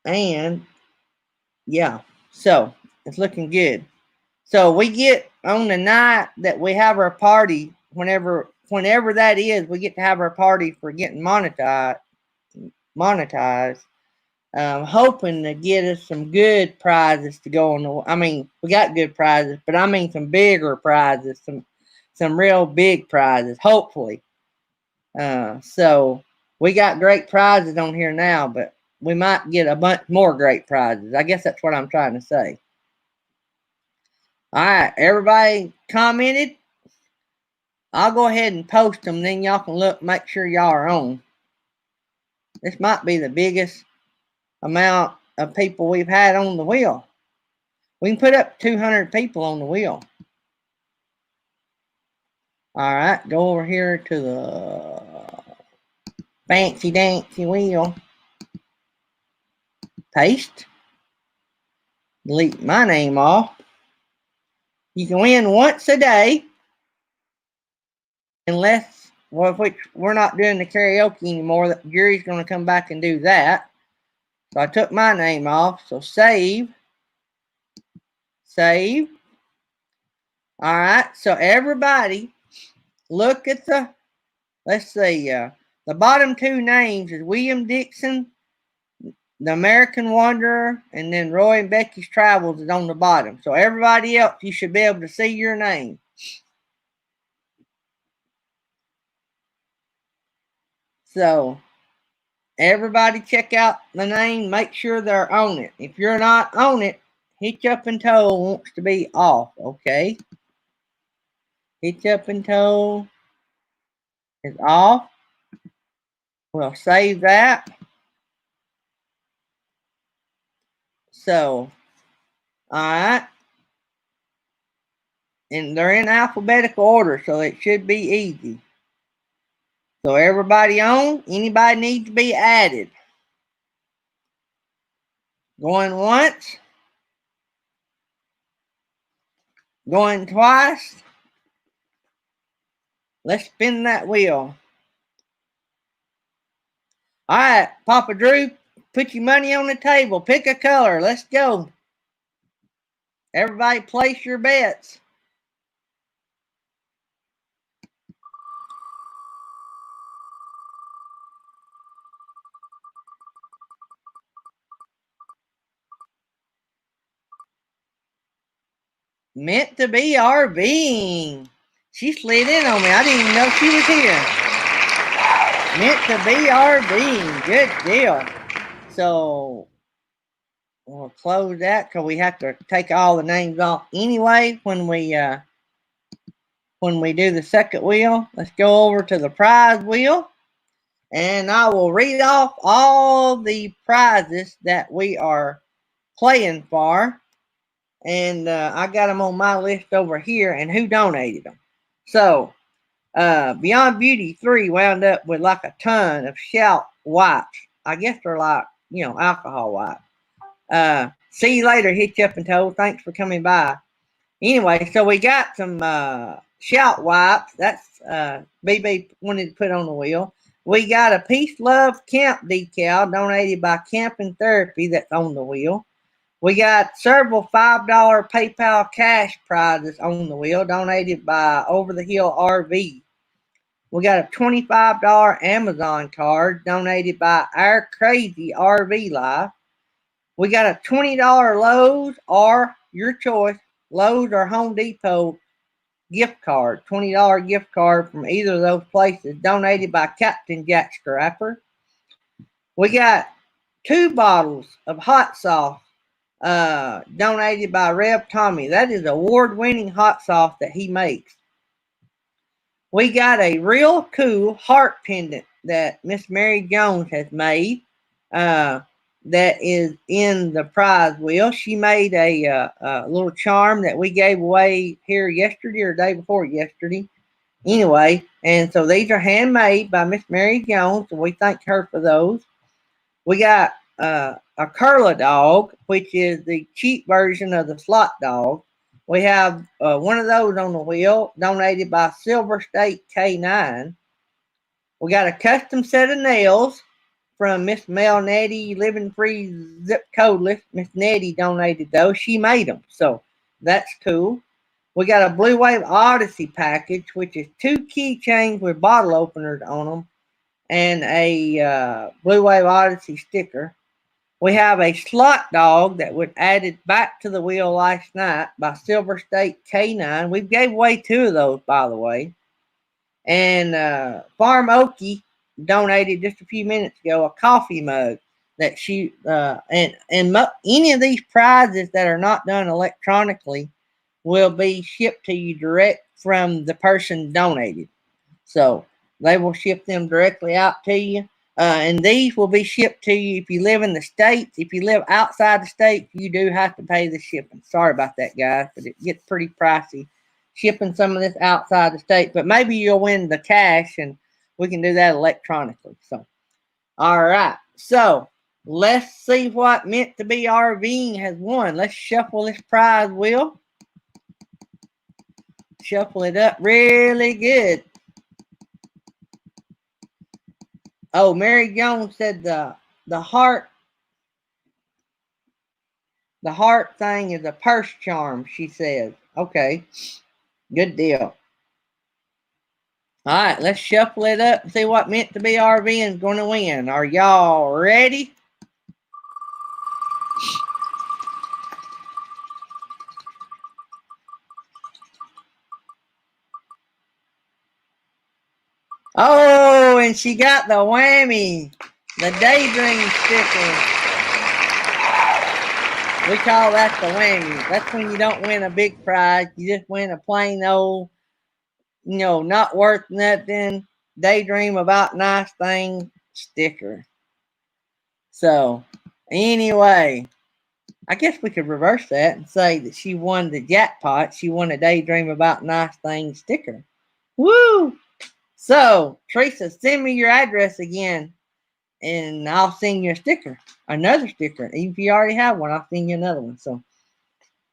and yeah, so it's looking good. So we get on the night that we have our party, whenever that is, we get to have our party for getting monetized. Hoping to get us some good prizes to go on the. I mean, we got good prizes, but I mean some bigger prizes, some real big prizes. Hopefully, so we got great prizes on here now, but we might get a bunch more great prizes. I guess that's what I'm trying to say. All right, everybody commented. I'll go ahead and post them, then y'all can look, make sure y'all are on. This might be the biggest amount of people we've had on the wheel. We can put up 200 people on the wheel. All right, go over here to the fancy dancy wheel. Paste. Delete my name off. You can win once a day. Unless, well, which we're not doing the karaoke anymore. Jerry's going to come back and do that. So I took my name off. So save. Save. All right. So everybody look at let's see, the bottom two names is William Dixon, the American Wanderer, and then Roy and Becky's Travels is on the bottom. So everybody else, you should be able to see your name. So everybody check out the name. Make sure they're on it. If you're not on it, Hitch Up and Toe wants to be off, okay? Hitch Up and Toe is off. We'll save that. So, all right. And they're in alphabetical order, so it should be easy. So everybody on? Anybody need to be added? Going once? Going twice? Let's spin that wheel. All right, Papa Drew, put your money on the table. Pick a color. Let's go. Everybody place your bets. Meant to be RVing. She slid in on me. I didn't even know she was here. Meant to be RVing. Good deal. So we'll close that because we have to take all the names off anyway when we do the second wheel. Let's go over to the prize wheel. And I will read off all the prizes that we are playing for. And I got them on my list over here and who donated them. So, Beyond Beauty 3 wound up with like a ton of Shout wipes. I guess they're like, alcohol wipes. See you later, Hitch Up and Toe. Thanks for coming by. Anyway, so we got some Shout wipes. That's BB wanted to put on the wheel. We got a Peace Love Camp decal donated by Camping Therapy that's on the wheel. We got several $5 PayPal cash prizes on the wheel donated by Over the Hill RV. We got a $25 Amazon card donated by Our Crazy RV Life. We got a $20 Lowe's or your choice, Lowe's or Home Depot gift card, $20 gift card from either of those places donated by Captain Jack Scrapper. We got 2 bottles of hot sauce donated by Rev Tommy. That is award-winning hot sauce that he makes. We got a real cool heart pendant that Miss Mary Jones has made. That is in the prize wheel. She made a little charm that we gave away here yesterday or day before yesterday. Anyway, and so these are handmade by Miss Mary Jones, and we thank her for those. We got a Curler dog, which is the cheap version of the slot dog. We have one of those on the wheel, donated by Silver State K9. We got a custom set of nails from Miss Mel Nettie, Living Free Zip Codeless. Miss Nettie donated those. She made them, so that's cool. We got a Blue Wave Odyssey package, which is 2 keychains with bottle openers on them and a Blue Wave Odyssey sticker. We have a slot dog that was added back to the wheel last night by Silver State K9. We gave away 2 of those, by the way. And Farm Okie donated just a few minutes ago a coffee mug that she any of these prizes that are not done electronically will be shipped to you direct from the person donated. So they will ship them directly out to you. And these will be shipped to you if you live in the States. If you live outside the state, you do have to pay the shipping. Sorry about that, guys, but it gets pretty pricey shipping some of this outside the state. But maybe you'll win the cash, and we can do that electronically. So, all right. So, let's see what Meant to Be RVing has won. Let's shuffle this prize wheel. Shuffle it up really good. Oh, Mary Jones said the heart The heart thing is a purse charm, she says. Okay, good deal. All right, let's shuffle it up and see what meant to be RV is going to win. Are y'all ready? Oh, and she got the whammy, the Daydream sticker. We call that the whammy. That's when you don't win a big prize. You just win a plain old, not worth nothing, daydream about nice things sticker. So, anyway, I guess we could reverse that and say that she won the jackpot. She won a daydream about nice things sticker. Woo! So, Teresa, send me your address again, and I'll send you a sticker, another sticker. Even if you already have one, I'll send you another one. So,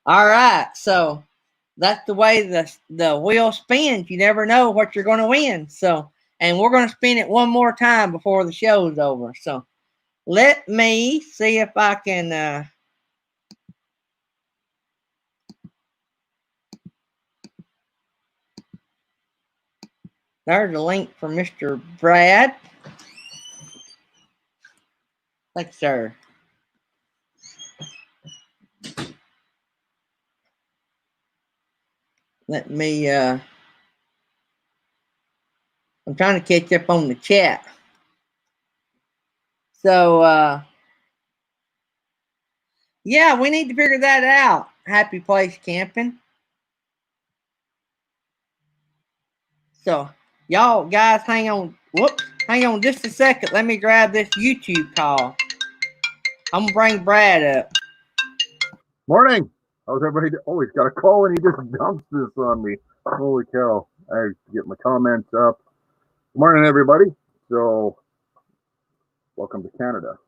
all right. So, that's the way the wheel spins. You never know what you're going to win. So, and we're going to spin it one more time before the show's over. So, let me see if I can. There's a link for Mr. Brad. Thanks, sir. Let me, I'm trying to catch up on the chat. So, yeah, we need to figure that out. Happy Place Camping. So, y'all guys, hang on. Whoops. Hang on just a second. Let me grab this YouTube call. I'm going to bring Brad up. Morning. How's everybody? Oh, he's got a call and he just dumps this on me. Holy cow. I have to get my comments up. Good morning, everybody. So, welcome to Canada.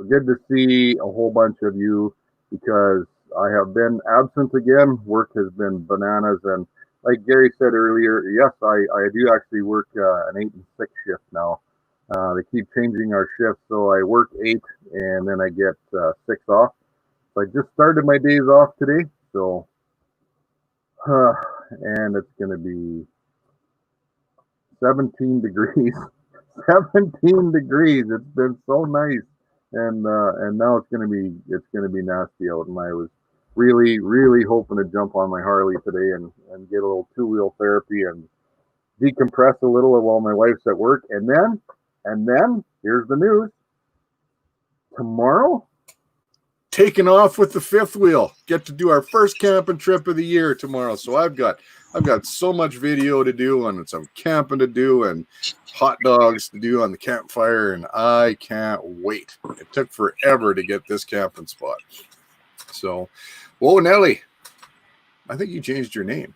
Good to see a whole bunch of you because I have been absent again. Work has been bananas. And like Gary said earlier, yes, I do actually work an 8 and 6 shift now. They keep changing our shifts, so I work 8 and then I get 6 off. So I just started my days off today, so and it's going to be 17 degrees. 17 degrees. It's been so nice, and now it's going to be nasty out. And I was really hoping to jump on my Harley today and get a little 2-wheel therapy and decompress a little while my wife's at work. And then here's the news. Tomorrow, taking off with the 5th wheel. Get to do our first camping trip of the year tomorrow. So I've got so much video to do and some camping to do and hot dogs to do on the campfire, and I can't wait. It took forever to get this camping spot. So, whoa, Nelly, I think you changed your name.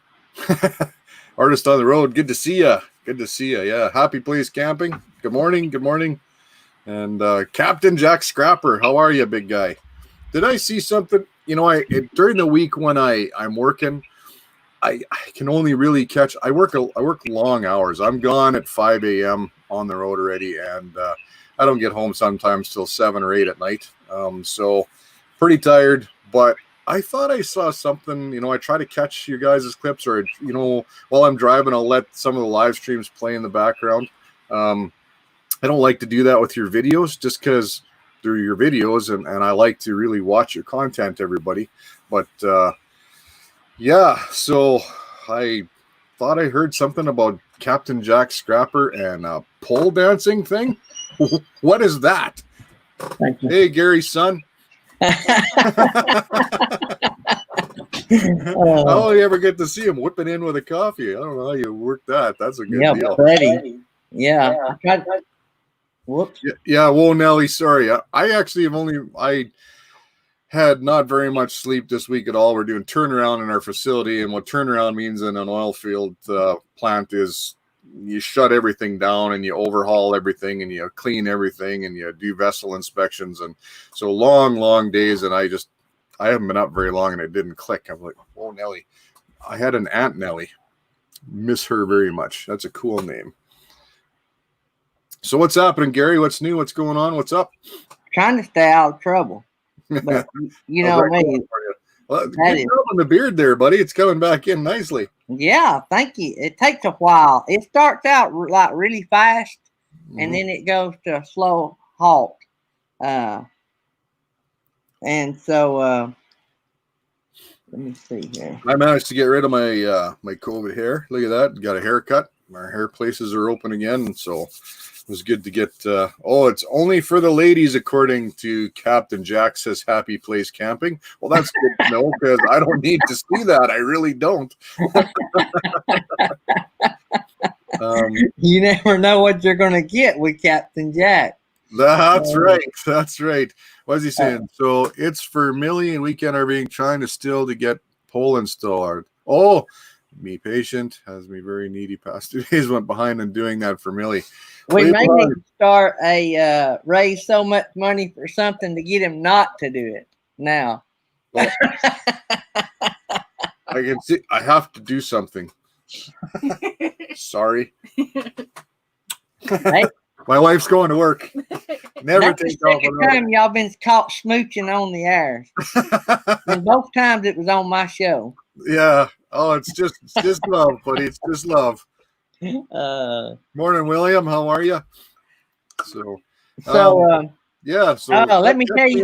Artist on the road. Good to see you. Good to see you. Yeah. Happy Place Camping. Good morning. Good morning. And Captain Jack Scrapper, how are you, big guy? Did I see something? During the week when I'm working, I can only really catch. I work long hours. I'm gone at 5 a.m. on the road already, and I don't get home sometimes till 7 or 8 at night. So pretty tired. But I thought I saw something. I try to catch you guys' clips, or while I'm driving, I'll let some of the live streams play in the background. I don't like to do that with your videos just because they're your videos, and I like to really watch your content, everybody. But yeah, so I thought I heard something about Captain Jack Scrapper and a pole dancing thing. What is that? Thank you. Hey, Gary's son. Oh, you ever get to see him whipping in with a coffee? I don't know how you work that. That's a good deal. Pretty. Yeah. Whoops. Yeah. Whoa, Nelly. Sorry. I actually I had not very much sleep this week at all. We're doing turnaround in our facility, and what turnaround means in an oil field plant is you shut everything down and you overhaul everything and you clean everything and you do vessel inspections, and so long days. And I haven't been up very long, and it didn't click. I'm like, oh, Nelly. I had an Aunt Nelly. Miss her very much. That's a cool name. So what's happening, Gary? What's new? What's going on? What's up? trying to stay out of trouble. But you How's know that me. going for you? Well, That good is. job on the beard there, buddy. It's coming back in nicely. Yeah, thank you. It takes a while. It starts out like really fast, and then it goes to a slow halt. And so let me see here. I managed to get rid of my my COVID hair. Look at that. Got a haircut. Our hair places are open again, so it was good to get. Oh, it's only for the ladies, according to Captain Jack. Says Happy Place Camping. Well, that's good to know because I don't need to see that. I really don't. You never know what you're going to get with Captain Jack. That's right. That's right. What's he saying? So it's for Millie and Weekend are being trying to still to get pole installed. Oh, me patient has me very needy. Past 2 days went behind in doing that for Millie. We may need to start a raise so much money for something to get him not to do it now. Well, I can see. I have to do something. Sorry. Hey, my wife's going to work. Never take off. The time y'all been caught smooching on the air, and both times it was on my show. Yeah. Oh, it's just love, buddy. It's just love. Morning, William. How are you? So yeah. So let me tell you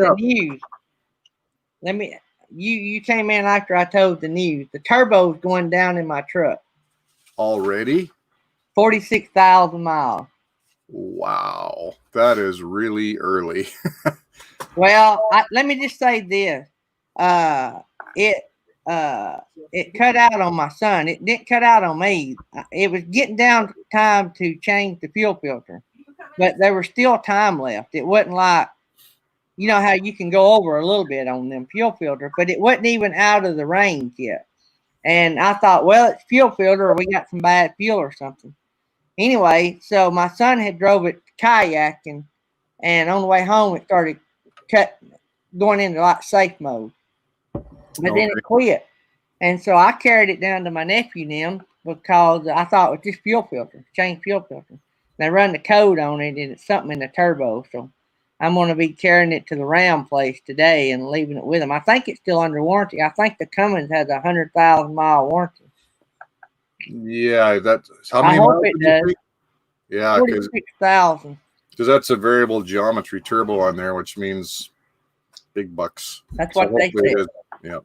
the news. You came in after I told the news. The turbo's going down in my truck. Already? 46,000 miles. Wow, that is really early. Well, let me just say this. It cut out on my son. It didn't cut out on me. It was getting down to time to change the fuel filter, but there was still time left. It wasn't like, you know how you can go over a little bit on them fuel filter, but it wasn't even out of the range yet. And I thought, well, it's fuel filter or we got some bad fuel or something. Anyway, so my son had drove it kayaking, and on the way home it started going into like safe mode. But then it quit. And so I carried it down to my nephew and them because I thought it was just fuel filter, change fuel filter. They run the code on it and it's something in the turbo. So I'm going to be carrying it to the Ram place today and leaving it with them. I think it's still under warranty. I think the Cummins has a 100,000 mile warranty. Yeah, that's how many miles it does. Yeah, 46,000. Because that's a variable geometry turbo on there, which means big bucks. That's what they said. Yeah.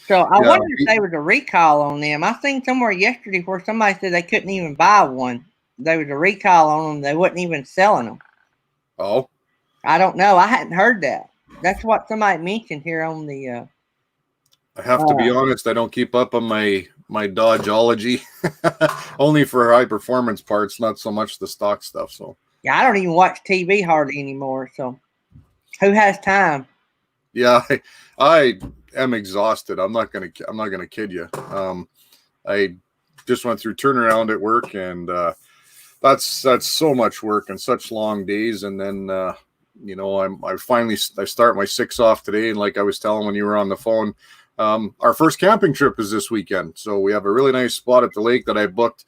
So I wonder if there was a recall on them. I seen somewhere yesterday where somebody said they couldn't even buy one. There was a recall on them. They wasn't even selling them. Oh. I don't know. I hadn't heard that. That's what somebody mentioned here on the. I have to be honest. I don't keep up on my Dodgeology. Only for high performance parts, not so much the stock stuff. So. Yeah, I don't even watch TV hardly anymore. So, who has time? Yeah, I am exhausted. I'm not gonna kid you. I just went through turnaround at work, and that's so much work and such long days. And then I start my 6 off today, and like I was telling when you were on the phone, our first camping trip is this weekend. So we have a really nice spot at the lake that I booked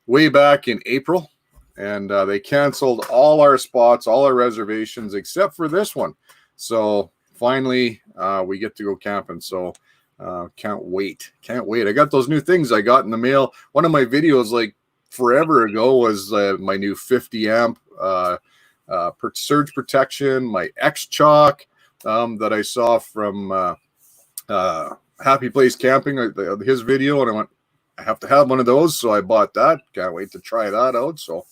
way back in April, and they canceled all our spots, all our reservations except for this one. So finally, we get to go camping. So can't wait. I got those new things I got in the mail. One of my videos like forever ago was my new 50 amp surge protection, my X-Chalk that I saw from Happy Place Camping, his video, and I went, I have to have one of those, so I bought that. Can't wait to try that out. So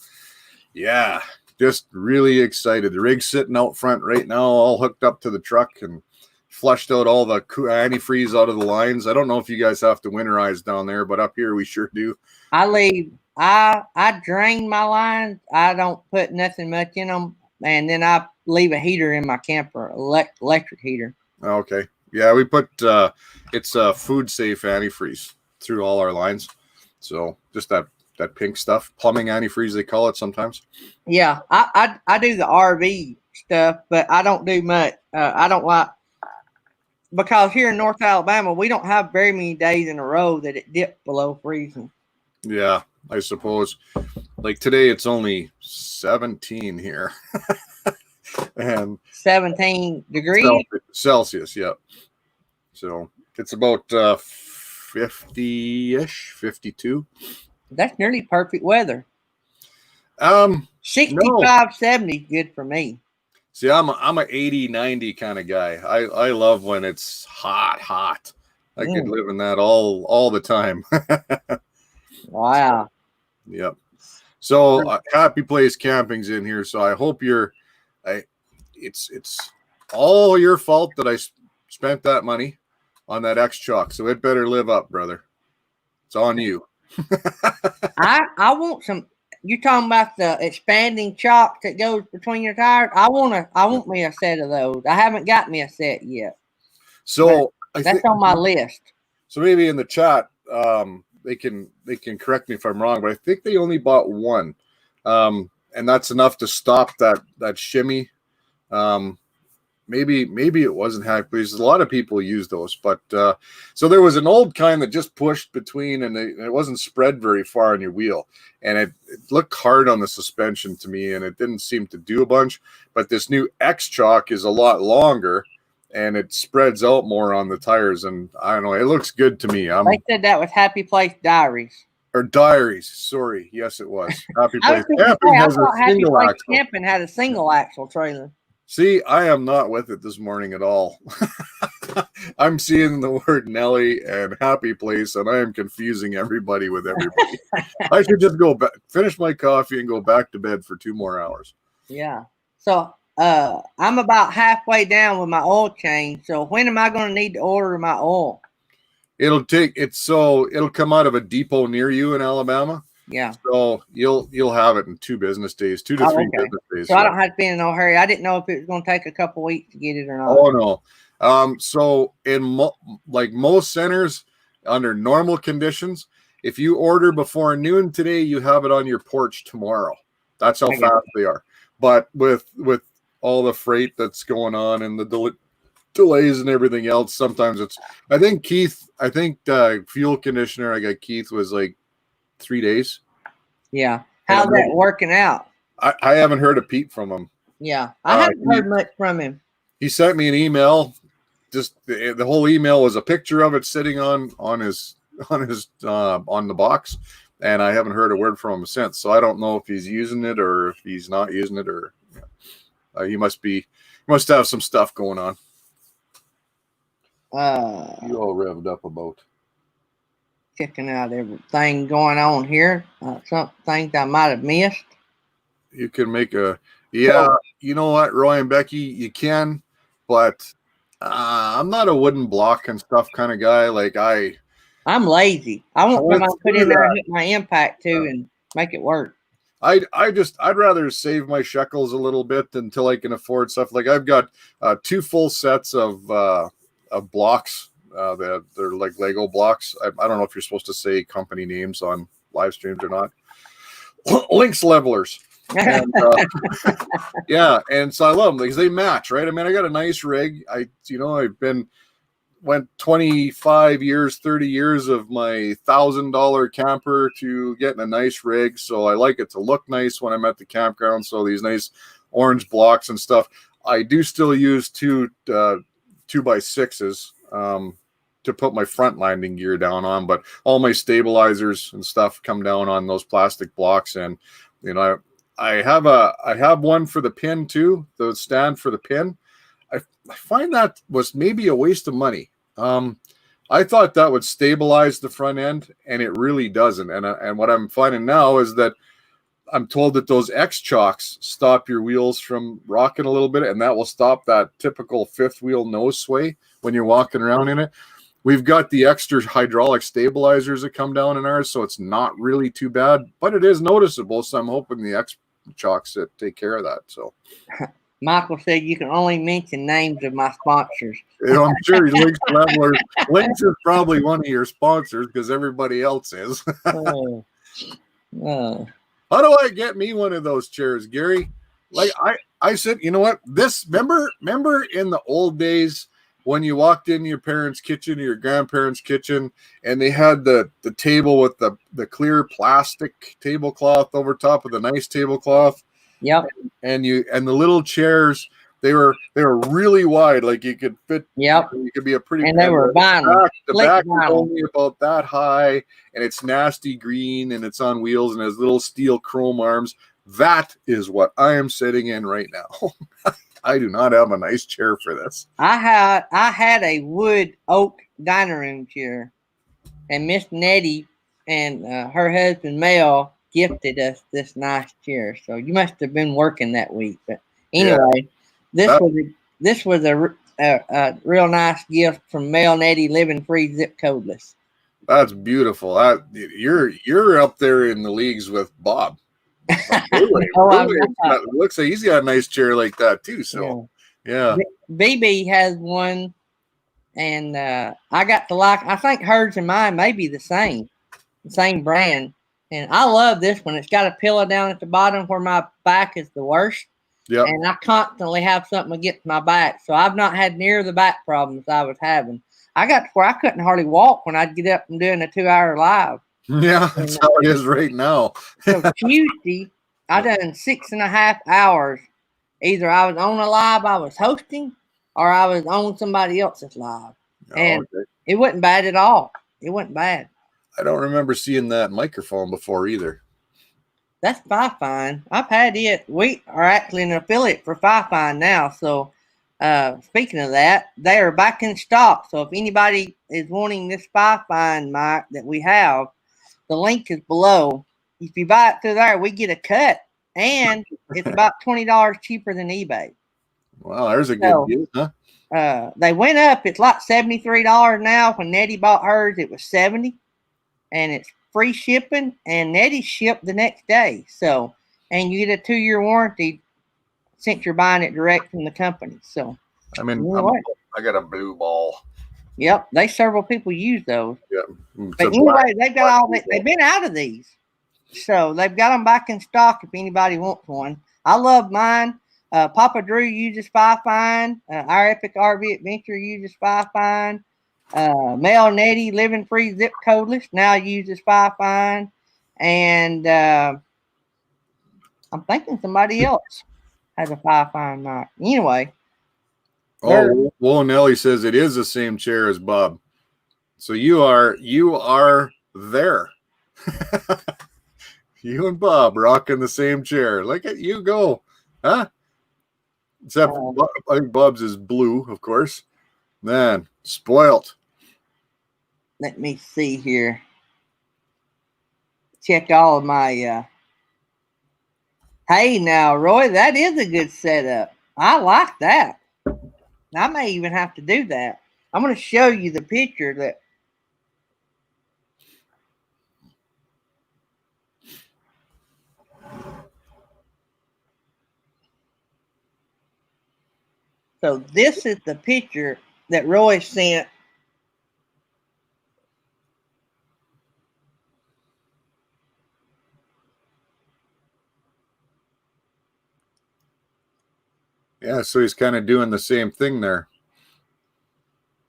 yeah, just really excited. The rig's sitting out front right now, all hooked up to the truck and flushed out all the antifreeze out of the lines. I don't know if you guys have to winterize down there, but up here we sure do. I drain my lines. I don't put nothing much in them, and then I leave a heater in my camper, electric heater. Okay. Yeah, we put it's a food safe antifreeze through all our lines. So just that pink stuff, plumbing antifreeze they call it sometimes. Yeah, I do the RV stuff, but I don't do much. I don't like, because here in North Alabama we don't have very many days in a row that it dipped below freezing. Yeah, I suppose. Like today it's only 17 here. and 17 degrees. Celsius. Yeah. So it's about 50-ish, 52. That's nearly perfect weather. No. 65, 70 good for me. See, I'm a 80, 90 kind of guy. I love when it's hot. I could live in that all the time. Wow. Yep. So Happy Place Camping's in here. So I hope it's all your fault that I spent that money on that X-Chalk. So it better live up, brother. It's on you. I want some. You talking about the expanding chalk that goes between your tires? I want me a set of those. I haven't got me a set yet. So that's on my list. So maybe in the chat, they can correct me if I'm wrong, but I think they only bought one, and that's enough to stop that shimmy. Maybe it wasn't Happy Place. A lot of people use those, but so there was an old kind that just pushed between, and it wasn't spread very far on your wheel, and it looked hard on the suspension to me, and it didn't seem to do a bunch. But this new X-Chalk is a lot longer, and it spreads out more on the tires, and I don't know, it looks good to me. They said that was Happy Place Diaries. Or Diaries, sorry. Yes, it was. Happy Place Camping has a single axle. Camping had a single axle trailer. See, I am not with it this morning at all. I'm seeing the word Nelly and Happy Place, and I am confusing everybody with everybody. I should just go back, finish my coffee, and go back to bed for 2 more hours. Yeah. So I'm about halfway down with my oil change. So when am I going to need to order my oil? It'll come out of a depot near you in Alabama. Yeah. So you'll have it in 2 businmost days, 2 to 3 business days. So I don't have to be in no hurry. I didn't know if it was going to take a couple weeks to get it or not. Oh no. So in like most centers, under normal conditions, if you order before noon today, you have it on your porch tomorrow. That's how fast they are. But with all the freight that's going on and the delays and everything else, sometimes it's. I think fuel conditioner I got Keith was like 3 days. Yeah. How's that working out? I haven't heard a peep from him. Yeah. I haven't heard much from him. He sent me an email. Just the whole email was a picture of it sitting on the box, and I haven't heard a word from him since. So I don't know if he's using it or if he's not using it, or he must have some stuff going on. You all revved up about checking out everything going on here. Some things I might have missed. You can make you know what, Roy and Becky, you can, but I'm not a wooden block and stuff kind of guy. Like I'm lazy. I want to put in there and hit my impact too and make it work. I'd rather save my shekels a little bit until I can afford stuff. Like I've got 2 full sets of blocks. They're like Lego blocks. I don't know if you're supposed to say company names on live streams or not. Lynx levelers. And, and so I love them because they match, right? I mean, I got a nice rig. Went 25 years, 30 years of my $1,000 camper to getting a nice rig. So I like it to look nice when I'm at the campground. So these nice orange blocks and stuff. I do still use 2x6s to put my front landing gear down on, but all my stabilizers and stuff come down on those plastic blocks. And I have one for the pin too, the stand for the pin. I find that was maybe a waste of money. I thought that would stabilize the front end, and it really doesn't. And what I'm finding now is that I'm told that those X-Chalks stop your wheels from rocking a little bit, and that will stop that typical 5th wheel nose sway when you're walking around in it. We've got the extra hydraulic stabilizers that come down in ours, so it's not really too bad, but it is noticeable. So I'm hoping the X-Chalks that take care of that. So Michael said you can only mention names of my sponsors. I'm sure Lynx Levelers. Lynx is probably one of your sponsors because everybody else is. How do I get me one of those chairs, Gary? Like I said, you know what? Remember in the old days when you walked in your parents' kitchen or your grandparents' kitchen and they had the table with the clear plastic tablecloth over top of the nice tablecloth? Yep. And the little chairs They were really wide, like you could fit. Yep. You could be a pretty. And they were vinyl. The Slick back is vinyl. only about that high, and it's nasty green, and it's on wheels, and has little steel chrome arms. That is what I am sitting in right now. I do not have a nice chair for this. I had a wood oak dining room chair, and Miss Nettie and her husband Mel gifted us this nice chair. So you must have been working that week. But anyway, this was a real nice gift from Mel Nettie, living free, zip codeless. That's beautiful. You're up there in the leagues with Bob. Really, it looks like he's got a nice chair like that too. So yeah. BB has one, and I got to like. I think hers and mine may be the same brand. And I love this one. It's got a pillow down at the bottom where my back is the worst. Yep. And I constantly have something against my back, so I've not had near the back problems I was having. I got to where I couldn't hardly walk when I'd get up from doing a 2-hour live. Yeah, that's how it is right now. So Tuesday, I done 6.5 hours. Either I was on a live I was hosting, or I was on somebody else's live. And it wasn't bad at all. It wasn't bad. I don't remember seeing that microphone before either. That's Fi-Fine. I've had it. We are actually an affiliate for Fi-Fine now. So speaking of that, they are back in stock. So if anybody is wanting this Fi-Fine mic that we have, the link is below. If you buy it through there, we get a cut. And it's about $20 cheaper than eBay. Wow, there's a good deal, huh? They went up. It's like $73 now. When Nettie bought hers, it was $70. And it's free shipping, and Nettie shipped the next day. So, and you get a 2-year warranty since you're buying it direct from the company. So, I got a blue ball. Yep, several people use those. Yeah, but anyway, they've got all that. They've been out of these, so they've got them back in stock if anybody wants one. I love mine. Papa Drew uses Fi-Fine. Our Epic RV Adventure uses Fi-Fine. Mel Nettie, living free, zip codeless, now uses Fi-Fine. And I'm thinking somebody else has a Fi-Fine mic. Anyway. Well, Nelly says it is the same chair as Bob. So you are there. You and Bob rocking the same chair. Look at you go. Huh? Except I think Bob's is blue, of course. Man, spoilt. Let me see here. Check all of my hey now, Roy, that is a good setup. I like that. I may even have to do that. I'm going to show you the picture that so this is the picture that Roy sent. Yeah, so he's kind of doing the same thing there.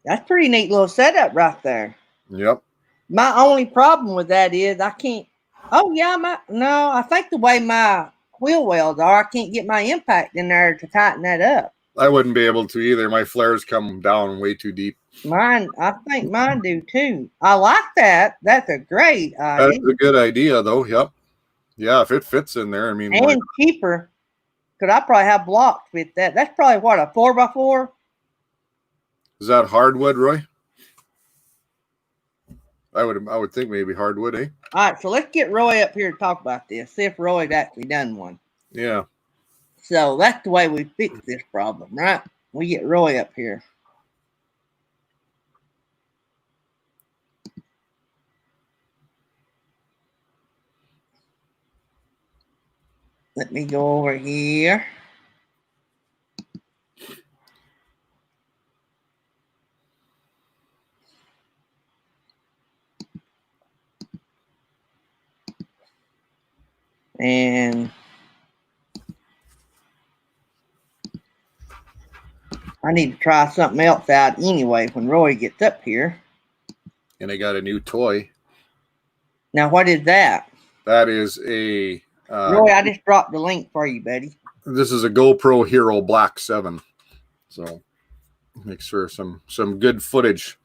That's pretty neat little setup right there. Yep. My only problem with that is I can't. Oh yeah, I think the way my wheel wells are, I can't get my impact in there to tighten that up. I wouldn't be able to either. My flares come down way too deep. I think mine do too. I like that. That's a great idea. That's a good idea, though. Yep. Yeah, if it fits in there, I mean, and cheaper. Could I probably have blocks with that? That's probably what, a 4x4? Is that hardwood, Roy? I would think maybe hardwood, eh? All right, so let's get Roy up here to talk about this. See if Roy's actually done one. Yeah. So that's the way we fix this problem, right? We get Roy up here. Let me go over here. And I need to try something else out anyway when Roy gets up here. And I got a new toy. Now, what is that? That is a... Roy, I just dropped the link for you, buddy. This is a GoPro Hero Black 7. So make sure some good footage.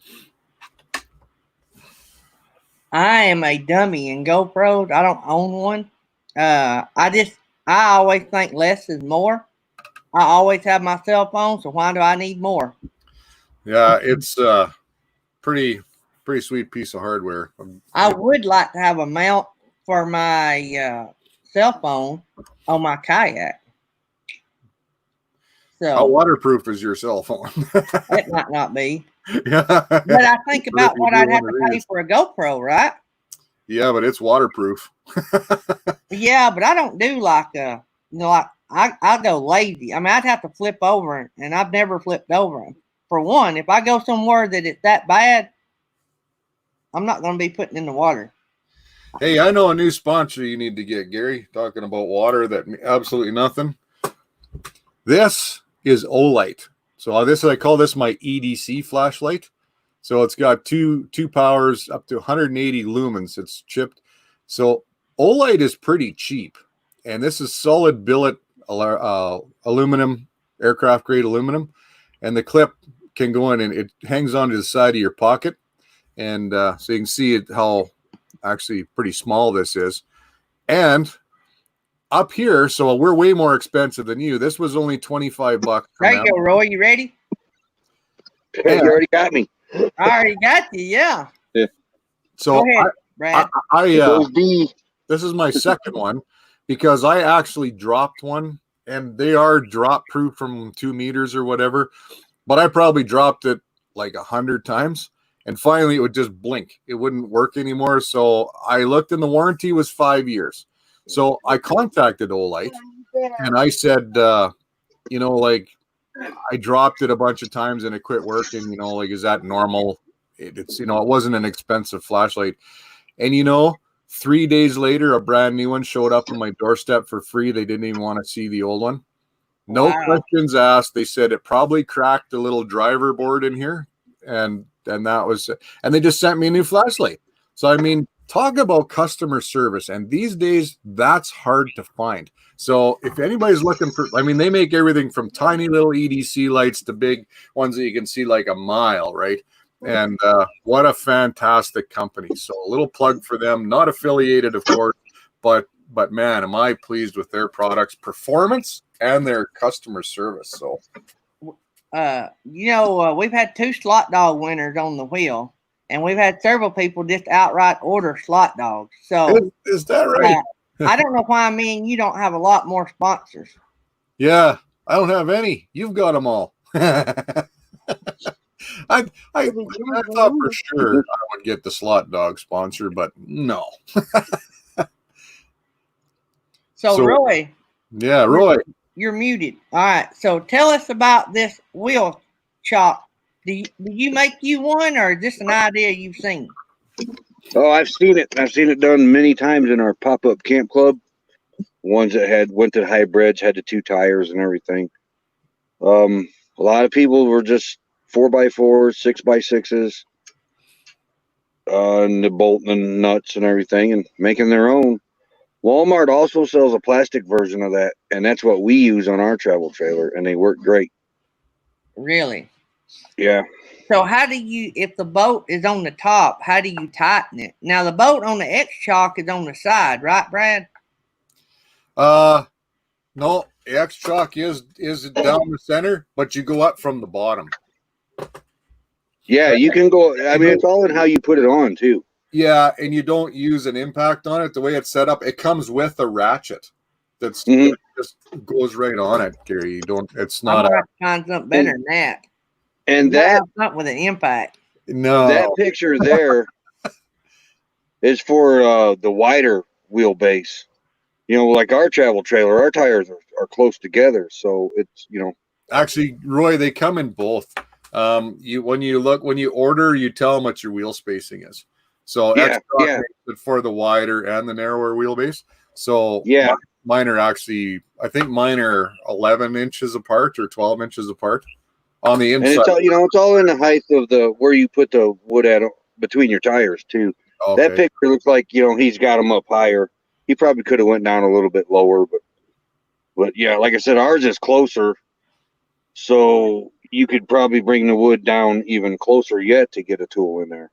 I am a dummy in GoPros. I don't own one. I always think less is more. I always have my cell phone, so why do I need more? Yeah, it's pretty sweet piece of hardware. I would like to have a mount for my cell phone on my kayak. How So waterproof is your cell phone? it might not be. Yeah. But I think about what I'd have to pay for a GoPro, right? Yeah, but it's waterproof. Yeah, but I don't do like I go lazy. I mean, I'd have to flip over, and I've never flipped over. For one, if I go somewhere that it's that bad, I'm not going to be putting in the water. Hey, I know a new sponsor you need to get, Gary. Talking about water that absolutely nothing. This is Olight. So I call this my EDC flashlight. So it's got two powers up to 180 lumens. It's chipped. So Olight is pretty cheap, and this is solid billet aluminum, aircraft grade aluminum, and the clip can go in and it hangs onto the side of your pocket, and so you can see how actually pretty small this is. And up here, so we're way more expensive than you. This was only $25. There you go, Roy. You ready? Hey, you already got me. I already got you. Yeah. So go ahead, Brad. This is my second one because I actually dropped one, and they are drop proof from 2 meters or whatever, but I probably dropped it like 100 times, and finally it would just blink. It wouldn't work anymore. So I looked, and the warranty was 5 years. So I contacted Olight, and I said, like, I dropped it a bunch of times and it quit working. Like, is that normal? It's it wasn't an expensive flashlight. And 3 days later, a brand new one showed up on my doorstep for free. They didn't even want to see the old one. No questions asked. They said it probably cracked a little driver board in here, and that was it. And they just sent me a new flashlight. So I mean, talk about customer service. And these days, that's hard to find. So if anybody's looking for, I mean, they make everything from tiny little EDC lights to big ones that you can see like a mile, right? And what a fantastic company. So a little plug for them, not affiliated, of course, but man, am I pleased with their products, performance, and their customer service. So, we've had 2 slot dog winners on the wheel, and we've had several people just outright order slot dogs. So is that right? I don't know why me and you don't have a lot more sponsors. Yeah, I don't have any. You've got them all. I thought for sure I would get the slot dog sponsor, but no. So Roy. Yeah, Roy. You're muted. All right. So tell us about this wheel chop. Do you make you one, or is this an idea you've seen? Oh, I've seen it. I've seen it done many times in our pop-up camp club. Ones that went to hybrids, had the 2 tires and everything. A lot of people were just 4x4s, 6x6s, and the bolt and nuts and everything, and making their own. Walmart also sells a plastic version of that, and that's what we use on our travel trailer, and they work great. Really? Yeah. So how do you, if the bolt is on the top, how do you tighten it? Now the bolt on the X-Shock is on the side, right, Brad? No, X-Shock is down the center, but you go up from the bottom. Yeah, you can go. I mean, it's all in how you put it on too. Yeah, and you don't use an impact on it. The way it's set up, it comes with a ratchet that's just goes right on it, Gary. You don't. It's not. I'm gonna have to find something better than that. And that not with an impact. No, that picture there is for the wider wheelbase. Like our travel trailer, our tires are close together, so it's Actually, Roy, they come in both. When you order, you tell them what your wheel spacing is. So yeah. makes it for the wider and the narrower wheelbase. So yeah, mine are actually, I think mine are 11 inches apart or 12 inches apart on the inside. And it's all, it's all in the height of where you put the wood at between your tires too. Okay. That picture looks like he's got them up higher. He probably could have went down a little bit lower, but But yeah, like I said, ours is closer, so you could probably bring the wood down even closer yet to get a tool in there.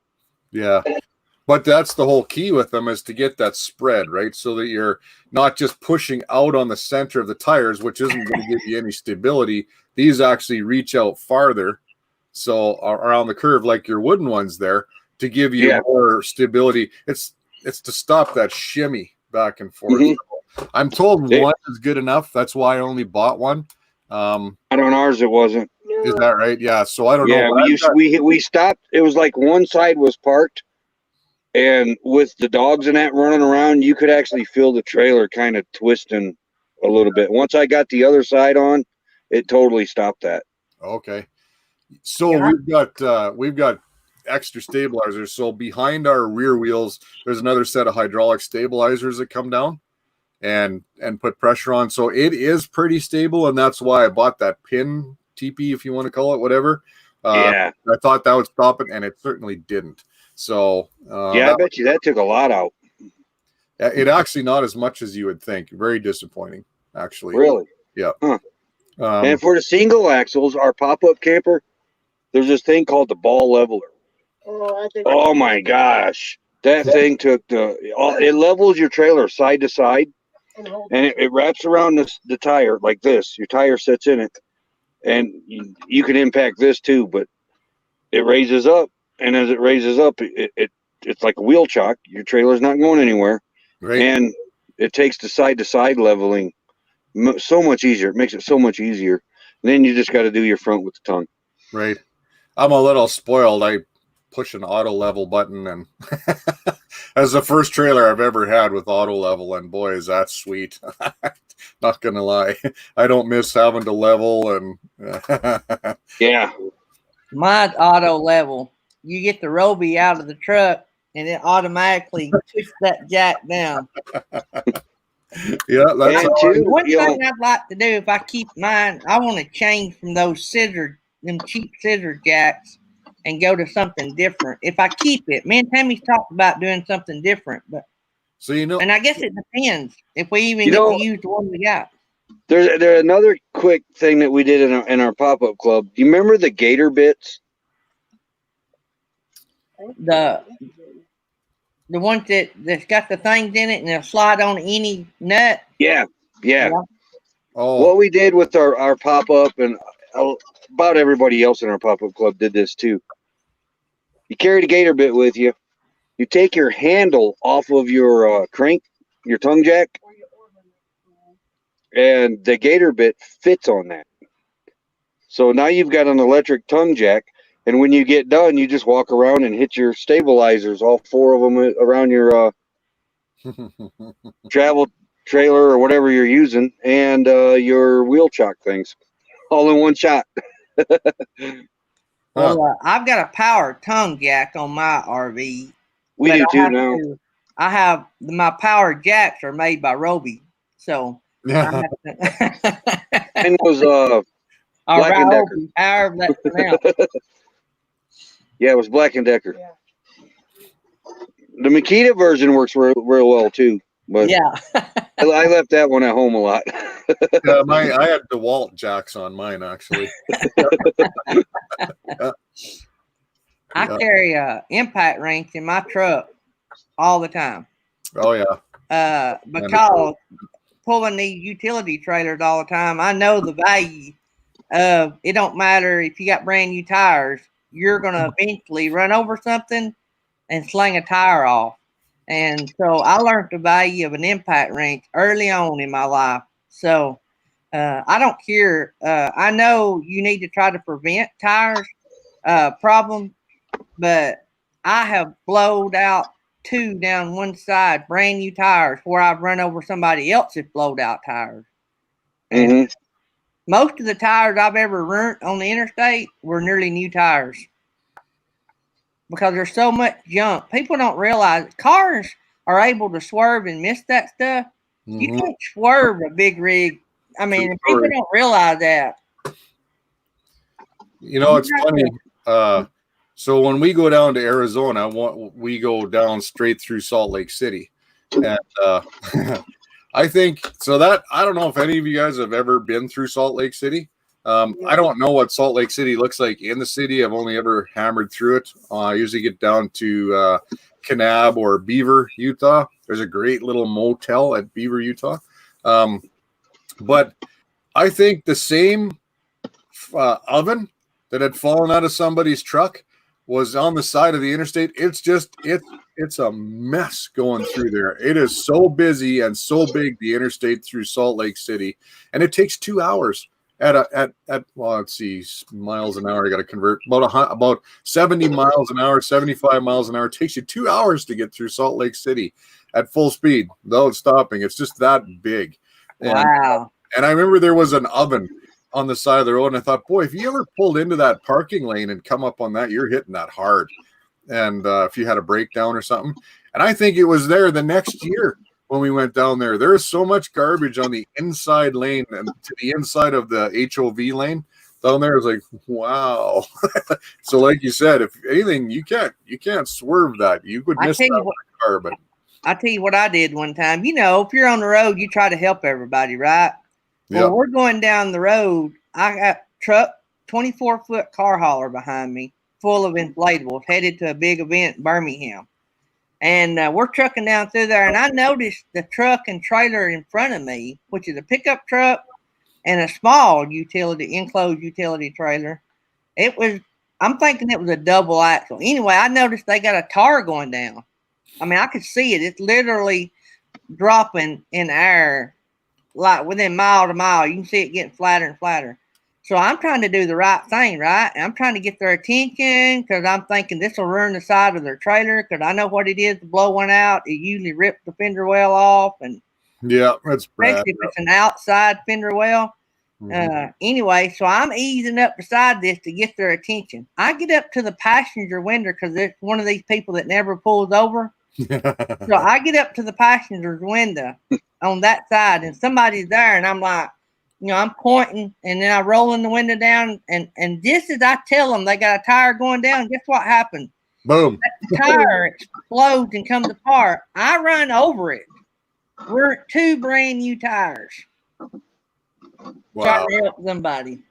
Yeah. But that's the whole key with them, is to get that spread, right? So that you're not just pushing out on the center of the tires, which isn't going to give you any stability. These actually reach out farther, so around the curve, like your wooden ones there, to give you more stability. It's to stop that shimmy back and forth. Mm-hmm. I'm told one is good enough. That's why I only bought one. On ours, it wasn't. Is that right? Yeah. So I don't know. Yeah, we stopped. It was like one side was parked, and with the dogs and that running around, you could actually feel the trailer kind of twisting a little bit. Once I got the other side on, it totally stopped that. Okay. So we've got extra stabilizers. So behind our rear wheels, there's another set of hydraulic stabilizers that come down and put pressure on. So it is pretty stable, and that's why I bought that pin TP, if you want to call it, whatever. I thought that would stop it, and it certainly didn't. So I bet you that took a lot out. It actually not as much as you would think. Very disappointing, actually. Really? Yeah. Huh. And for the single axles, our pop-up camper, there's this thing called the ball leveler. Oh my gosh. That thing took it levels your trailer side to side, and it wraps around the tire like this. Your tire sits in it, and you can impact this too, but it raises up, and as it raises up, it's like a wheel chock. Your trailer's not going anywhere, right. And it takes the side-to-side leveling so much easier. It makes it so much easier. And then you just got to do your front with the tongue. Right. I'm a little spoiled. I push an auto level button, and as the first trailer I've ever had with auto level, and boy, is that sweet. Not gonna lie, I don't miss having to level. And yeah, mine's auto level. You get the Roby out of the truck, and it automatically pushes that jack down. Yeah, that's one thing I'd like to do if I keep mine. I want to change from those them cheap scissor jacks, and go to something different. If I keep it, me and Tammy's talked about doing something different, but so and I guess it depends if we even get to use the one we got. There's another quick thing that we did in our pop-up club. Do you remember the gator bits? The ones that's got the things in it and they'll slide on any nut. Yeah. Oh. What we did with our pop-up, and about everybody else in our pop-up club did this too. You carry the gator bit with you. You take your handle off of your crank, your tongue jack, and the gator bit fits on that. So now you've got an electric tongue jack, and when you get done, you just walk around and hit your stabilizers, all four of them around your travel trailer or whatever you're using, and your wheel chock things, all in one shot. Well, I've got a power tongue jack on my RV. We do too now. I have my power jacks are made by Roby, so yeah. And those Black and Decker. Yeah, it was Black and Decker. Yeah. The Makita version works real well too, but yeah, I left that one at home a lot. Yeah, I had DeWalt jacks on mine actually. I carry a impact wrench in my truck all the time. Oh yeah. Because pulling these utility trailers all the time, I know the value of it. Don't matter if you got brand new tires, you're gonna eventually run over something and sling a tire off. And so I learned the value of an impact wrench early on in my life. So I don't care. I know you need to try to prevent tires problem, but I have blowed out 2 down one side, brand new tires, where I've run over somebody else's blowed out tires. Mm-hmm. Most of the tires I've ever run on the interstate were nearly new tires because there's so much junk. People don't realize cars are able to swerve and miss that stuff. Mm-hmm. You can't swerve a big rig. I mean, people don't realize that. You know, it's funny. So when we go down to Arizona, we go down straight through Salt Lake City. And I think so. That I don't know if any of you guys have ever been through Salt Lake City. I don't know what Salt Lake City looks like in the city. I've only ever hammered through it. I usually get down to Kanab or Beaver, Utah. There's a great little motel at Beaver, Utah. But I think the same oven that had fallen out of somebody's truck was on the side of the interstate. It's a mess going through there. It is so busy and so big, the interstate through Salt Lake City, and it takes 2 hours at well, let's see, miles an hour. I got to convert about 70 miles an hour, 75 miles an hour. It takes you 2 hours to get through Salt Lake City at full speed without stopping. It's just that big. Wow. And I remember there was an oven on the side of the road, and I thought, boy, if you ever pulled into that parking lane and come up on that, you're hitting that hard. And if you had a breakdown or something. And I think it was there the next year when we went down there. There is so much garbage on the inside lane and to the inside of the HOV lane down there. Is like, wow. So like you said, if anything, you can't swerve that. You could miss that car, but I'll tell you what I did one time. You know, if you're on the road, you try to help everybody, right? Well, we're going down the road. I got truck, 24-foot car hauler behind me, full of inflatables, headed to a big event in Birmingham. And we're trucking down through there, and I noticed the truck and trailer in front of me, which is a pickup truck and a small enclosed utility trailer. I'm thinking it was a double axle. Anyway, I noticed they got a tire going down. I mean, I could see it. It's literally dropping in air, like within mile to mile. You can see it getting flatter and flatter. So I'm trying to do the right thing, right? And I'm trying to get their attention because I'm thinking this will ruin the side of their trailer because I know what it is to blow one out. It usually rips the fender well off. And yeah, that's bad. especially if it's an outside fender well. Anyway, so I'm easing up beside this to get their attention. I get up to the passenger window because it's one of these people that never pulls over. So I get up to the passenger's window on that side and somebody's there and I'm like, you know, I'm pointing and then I rolling the window down and just as I tell them they got a tire going down, guess what happened? Boom. That tire explodes and comes apart. I run over it. We're 2 brand new tires. Wow. Trying to help somebody.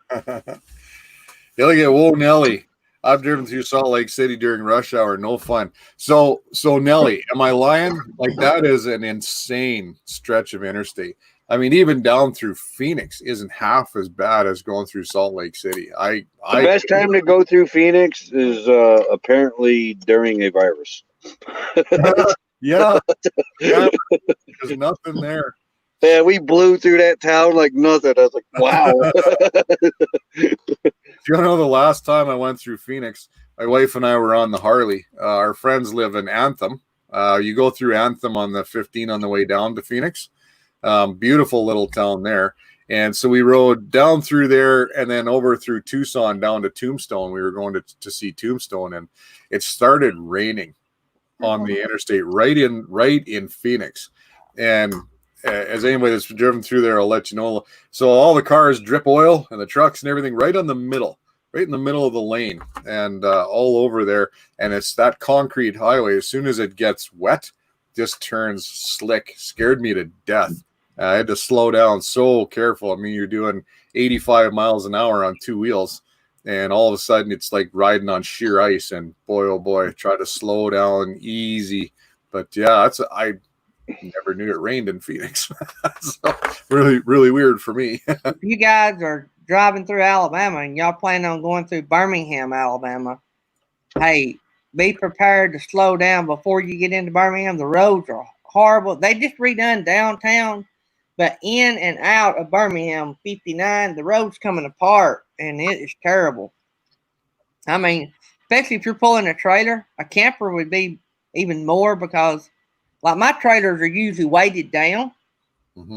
You look at whoa, Nelly. I've driven through Salt Lake City during rush hour. No fun. So Nelly, am I lying? Like that is an insane stretch of interstate. I mean, even down through Phoenix isn't half as bad as going through Salt Lake City. The best time to go through Phoenix is apparently during a virus. yeah, there's nothing there. Yeah, we blew through that town like nothing. I was like, wow. You know, the last time I went through Phoenix, my wife and I were on the Harley. Our friends live in Anthem. You go through Anthem on the 15 on the way down to Phoenix. Beautiful little town there. And so we rode down through there and then over through Tucson down to Tombstone. We were going to see Tombstone, and it started raining on the interstate right in Phoenix. And as anybody that's driven through there, I'll let you know. So all the cars drip oil and the trucks and everything right in the middle of the lane and all over there. And it's that concrete highway. As soon as it gets wet, just turns slick. Scared me to death. I had to slow down so careful. I mean, you're doing 85 miles an hour on 2 wheels. And all of a sudden it's like riding on sheer ice. And boy, oh boy, try to slow down easy. But yeah, I never knew it rained in Phoenix. So really, really weird for me. If you guys are driving through Alabama and y'all plan on going through Birmingham, Alabama, hey, be prepared to slow down before you get into Birmingham. The roads are horrible. They just redone downtown, but in and out of Birmingham 59, the road's coming apart and it is terrible. I mean, especially if you're pulling a trailer, a camper would be even more because like my trailers are usually weighted down,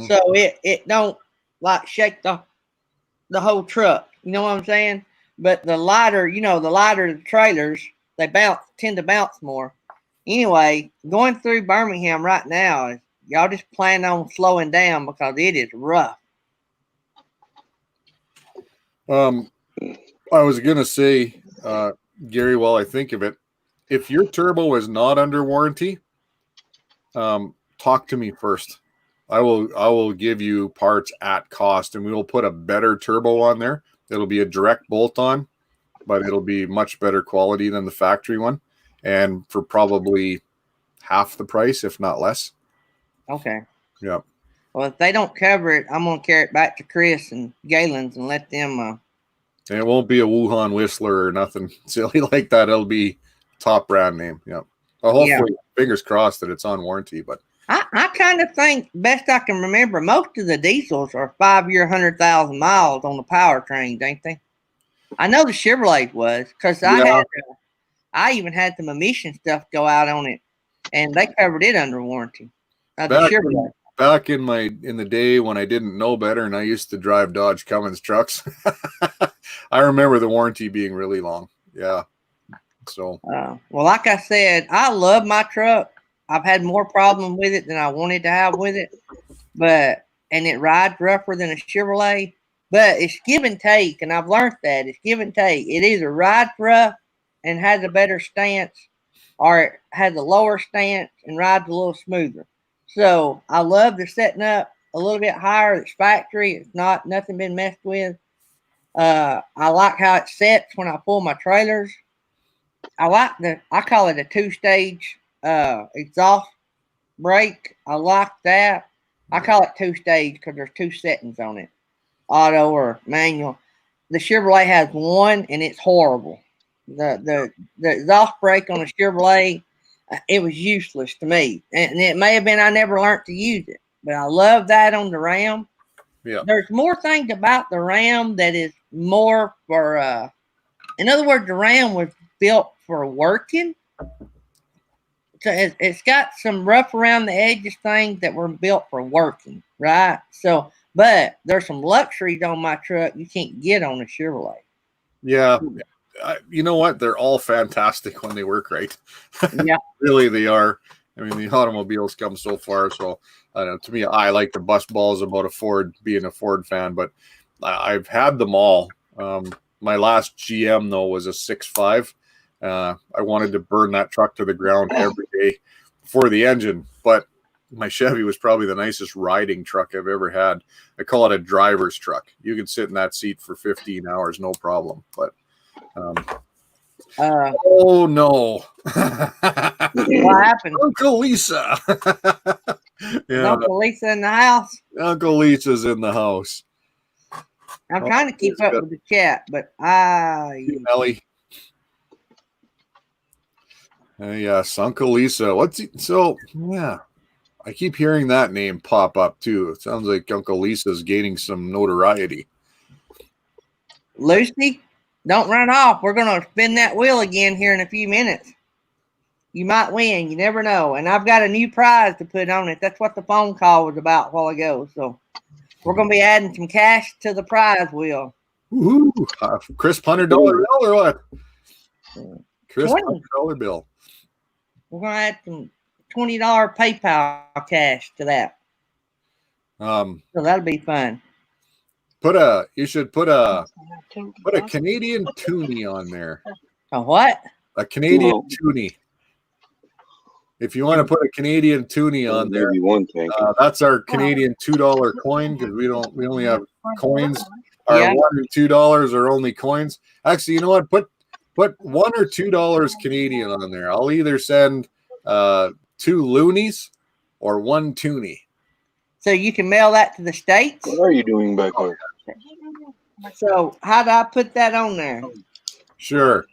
so it don't like shake the whole truck. You know what I'm saying? But the lighter the trailers, they tend to bounce more. Anyway, going through Birmingham right now, y'all just plan on slowing down because it is rough. I was gonna say, Gary, while I think of it, if your turbo is not under warranty, talk to me first. I will give you parts at cost, and we will put a better turbo on there. It'll be a direct bolt on, but it'll be much better quality than the factory one, and for probably half the price, if not less. Okay. Yeah. Well, if they don't cover it, I'm gonna carry it back to Chris and Galen's and let them. And it won't be a Wuhan Whistler or nothing silly like that. It'll be top brand name. Yeah. Well, hopefully, fingers crossed that it's on warranty. But I kind of think, best I can remember, most of the diesels are 5-year, 100,000 miles on the powertrains, ain't they? I know the Chevrolet was, because I even had some emission stuff go out on it, and they covered it under warranty. The Chevrolet. Back in the day when I didn't know better and I used to drive Dodge Cummins trucks, I remember the warranty being really long. Yeah. So well, like I said, I love my truck. I've had more problem with it than I wanted to have with it, and it rides rougher than a Chevrolet, but it's give and take, and I've learned that it's give and take. It either rides rough and has a better stance, or it has a lower stance and rides a little smoother. So I love the setting up a little bit higher. It's factory. It's nothing been messed with. I like how it sets when I pull my trailers. I call it a 2-stage exhaust brake. I like that. I call it 2-stage because there's 2 settings on it, auto or manual. The Chevrolet has one, and it's horrible. The exhaust brake on a Chevrolet, it was useless to me, and it may have been I never learned to use it, but I love that on the Ram. Yeah, there's more things about the Ram that is more for. In other words, the Ram was built for working. So it's got some rough around the edges things that were built for working, right? So, but there's some luxuries on my truck you can't get on a Chevrolet. Yeah. You know what? They're all fantastic when they work right. Yeah. Really, they are. I mean, the automobiles come so far. So, to me, I like the bust balls about a Ford, being a Ford fan, but I've had them all. My last GM, though, was a 6.5. I wanted to burn that truck to the ground every day for the engine, but my Chevy was probably the nicest riding truck I've ever had. I call it a driver's truck. You can sit in that seat for 15 hours, no problem. But oh no! What happened? Uncle Lisa. Yeah. Uncle Lisa in the house. Uncle Lisa's in the house. I'm trying to keep up with the chat, but Ellie. Yes, Uncle Lisa. Yeah. I keep hearing that name pop up too. It sounds like Uncle Lisa's gaining some notoriety. Lucy, don't run off. We're going to spin that wheel again here in a few minutes. You might win. You never know. And I've got a new prize to put on it. That's what the phone call was about a while ago. So we're going to be adding some cash to the prize wheel. Woohoo! Chris $100 bill or what? Chris $100 bill. We're going to add some $20 PayPal cash to that. So that'll be fun. You should put a Canadian toonie on there. A what? A Canadian toonie. If you want to put a Canadian toonie on there, that's our Canadian $2 coin, because we only have coins. Our $1 and $2 are only coins. Actually, you know what? Put $1 or $2 Canadian on there. I'll either send 2 loonies or 1 toonie. So you can mail that to the States? What are you doing back there? So how do I put that on there? Sure.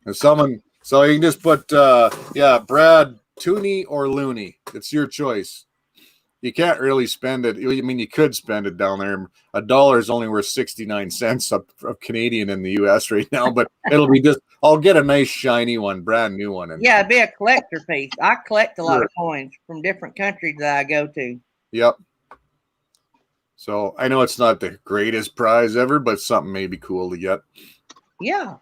And so you can just put Brad, toonie or loony. It's your choice. You can't really spend it. I mean, you could spend it down there. $1 is only worth 69 cents of Canadian in the US right now, but it'll be I'll get a nice shiny one, brand new one. It'd be a collector piece. I collect a lot of coins from different countries that I go to. Yep. So I know it's not the greatest prize ever, but something may be cool to get. Yeah.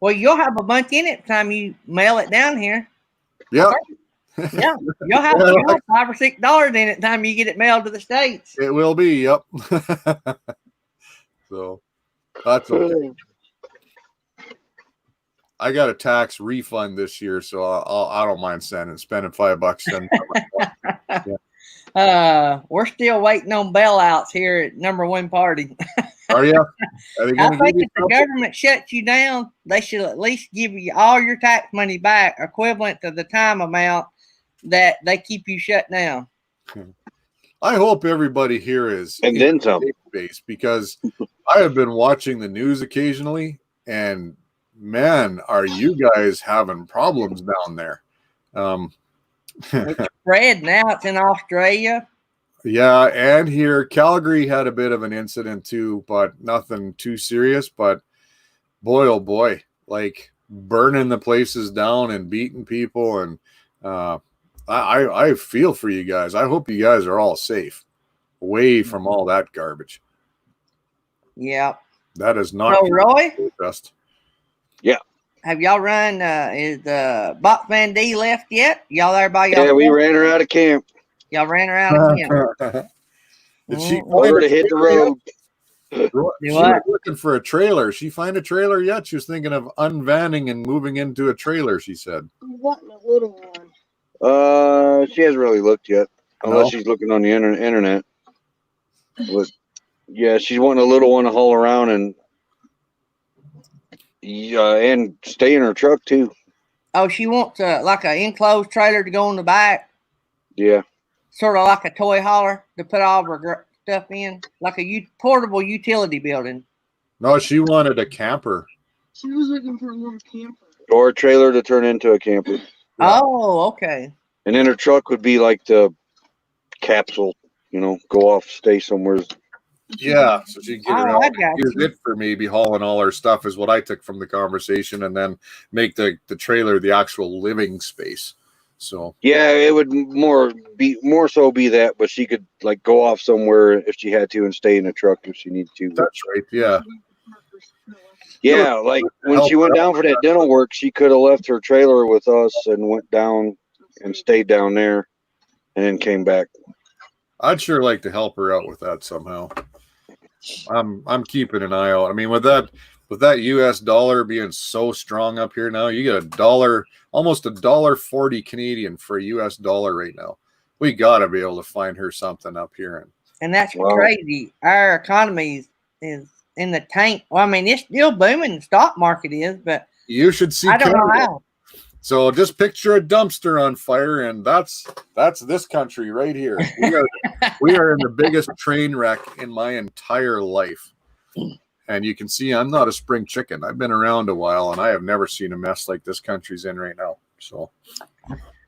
Well, you'll have a bunch in it time you mail it down here. Yeah. Yeah. You'll have $5 or $6 in it time you get it mailed to the States. It will be. Yep. So that's okay. I got a tax refund this year, so I don't mind spending $5. Yeah. We're still waiting on bailouts here at number one party. Are you? Are they I going to think give you if the something? government shuts you down, they should at least give you all your tax money back, equivalent to the time amount that they keep you shut down. I hope everybody here is And then some. base because I have been watching the news occasionally, and man, are you guys having problems down there? It's spread now. It's in Australia. Yeah, and here Calgary had a bit of an incident too, but nothing too serious. But boy, oh boy, like burning the places down and beating people, and I feel for you guys. I hope you guys are all safe, away from all that garbage. Yeah. That is not So, Roy, best. Yeah. have y'all run? Is Box Van D left yet? Y'all there by y'all? Yeah, we ran her out of camp. Y'all ran her out of camp. Did she Told her to hit the road. She was looking for a trailer. She find a trailer yet? She was thinking of unvanning and moving into a trailer, she said. Wanting a little one. She hasn't really looked yet, unless No? she's looking on the internet. But yeah, she's wanting a little one to haul around and stay in her truck too. Oh, she wants like an enclosed trailer to go in the back, Yeah. sort of like a toy hauler to put all of her stuff in, like a portable utility building. No, she wanted a camper. She was looking for a little camper. Or a trailer to turn into a camper. Yeah. Oh, okay. And then her truck would be like the capsule, go off, stay somewhere. Yeah, so she can get Oh, around. I got Here's you. it for maybe hauling all her stuff is what I took from the conversation, and then make the trailer the actual living space. So Yeah, it would more so be that, but she could like go off somewhere if she had to and stay in the truck if she needed to. that's right. Yeah. Yeah, like when she went down for that dental work, she could have left her trailer with us and went down and stayed down there and then came back. I'd sure like to help her out with that somehow. I'm keeping an eye out. I mean, with that US dollar being so strong up here now, you get almost $1.40 Canadian for a US dollar right now. We gotta be able to find her something up here. And that's Wow. crazy. Our economy is in the tank. Well, I mean, it's still booming. The stock market is, but You should see I don't know Canada. how. So just picture a dumpster on fire, and that's this country right here. We are in the biggest train wreck in my entire life. And you can see I'm not a spring chicken. I've been around a while, and I have never seen a mess like this country's in right now. So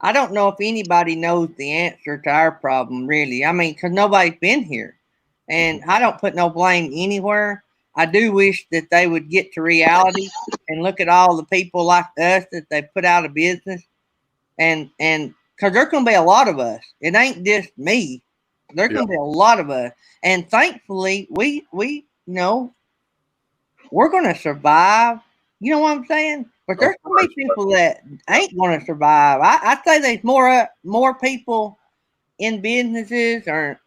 I don't know if anybody knows the answer to our problem, really. I mean, because nobody's been here. And I don't put no blame anywhere. I do wish that they would get to reality and look at all the people like us that they put out of business. And because there's going to be a lot of us. It ain't just me. There's going to be a lot of us. And thankfully, we we're going to survive. You know what I'm saying? But there's going to be people that ain't going to survive. I say there's more people in businesses or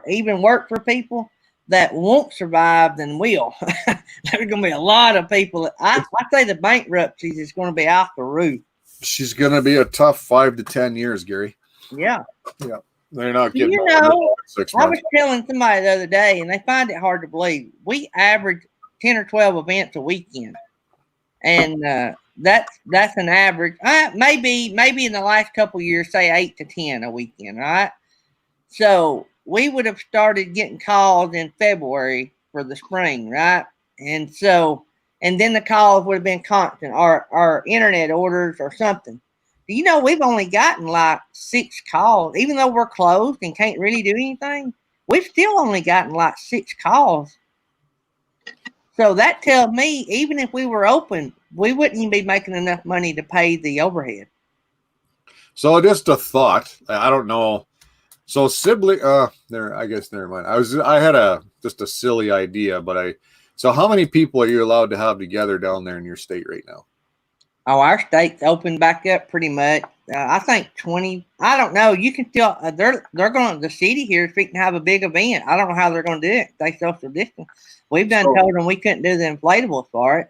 even work for people that won't survive than will. There's going to be a lot of people. I say the bankruptcies is going to be off the roof. she's going to be a tough 5 to 10 years, Gary. Yeah. Yeah. They're not getting You over know, 6 I months. was telling somebody the other day, and they find it hard to believe. We average 10 or 12 events a weekend. And that's an average. Maybe in the last couple of years, say 8 to 10 a weekend, right? So we would have started getting calls in February for the spring, right? And then the calls would have been constant, or internet orders or something. You know, we've only gotten like 6 calls, even though we're closed and can't really do anything. We've still only gotten like 6 calls. So that tells me, even if we were open, we wouldn't even be making enough money to pay the overhead. So just a thought. I don't know. So sibling, I guess never mind. I had just a silly idea, so how many people are you allowed to have together down there in your state right now? Oh, our state's opened back up pretty much. I think 20. I don't know. You can still. They're going. The city here is fixing to have a big event. I don't know how they're going to do it. They social distance. We've told them we couldn't do the inflatable for it.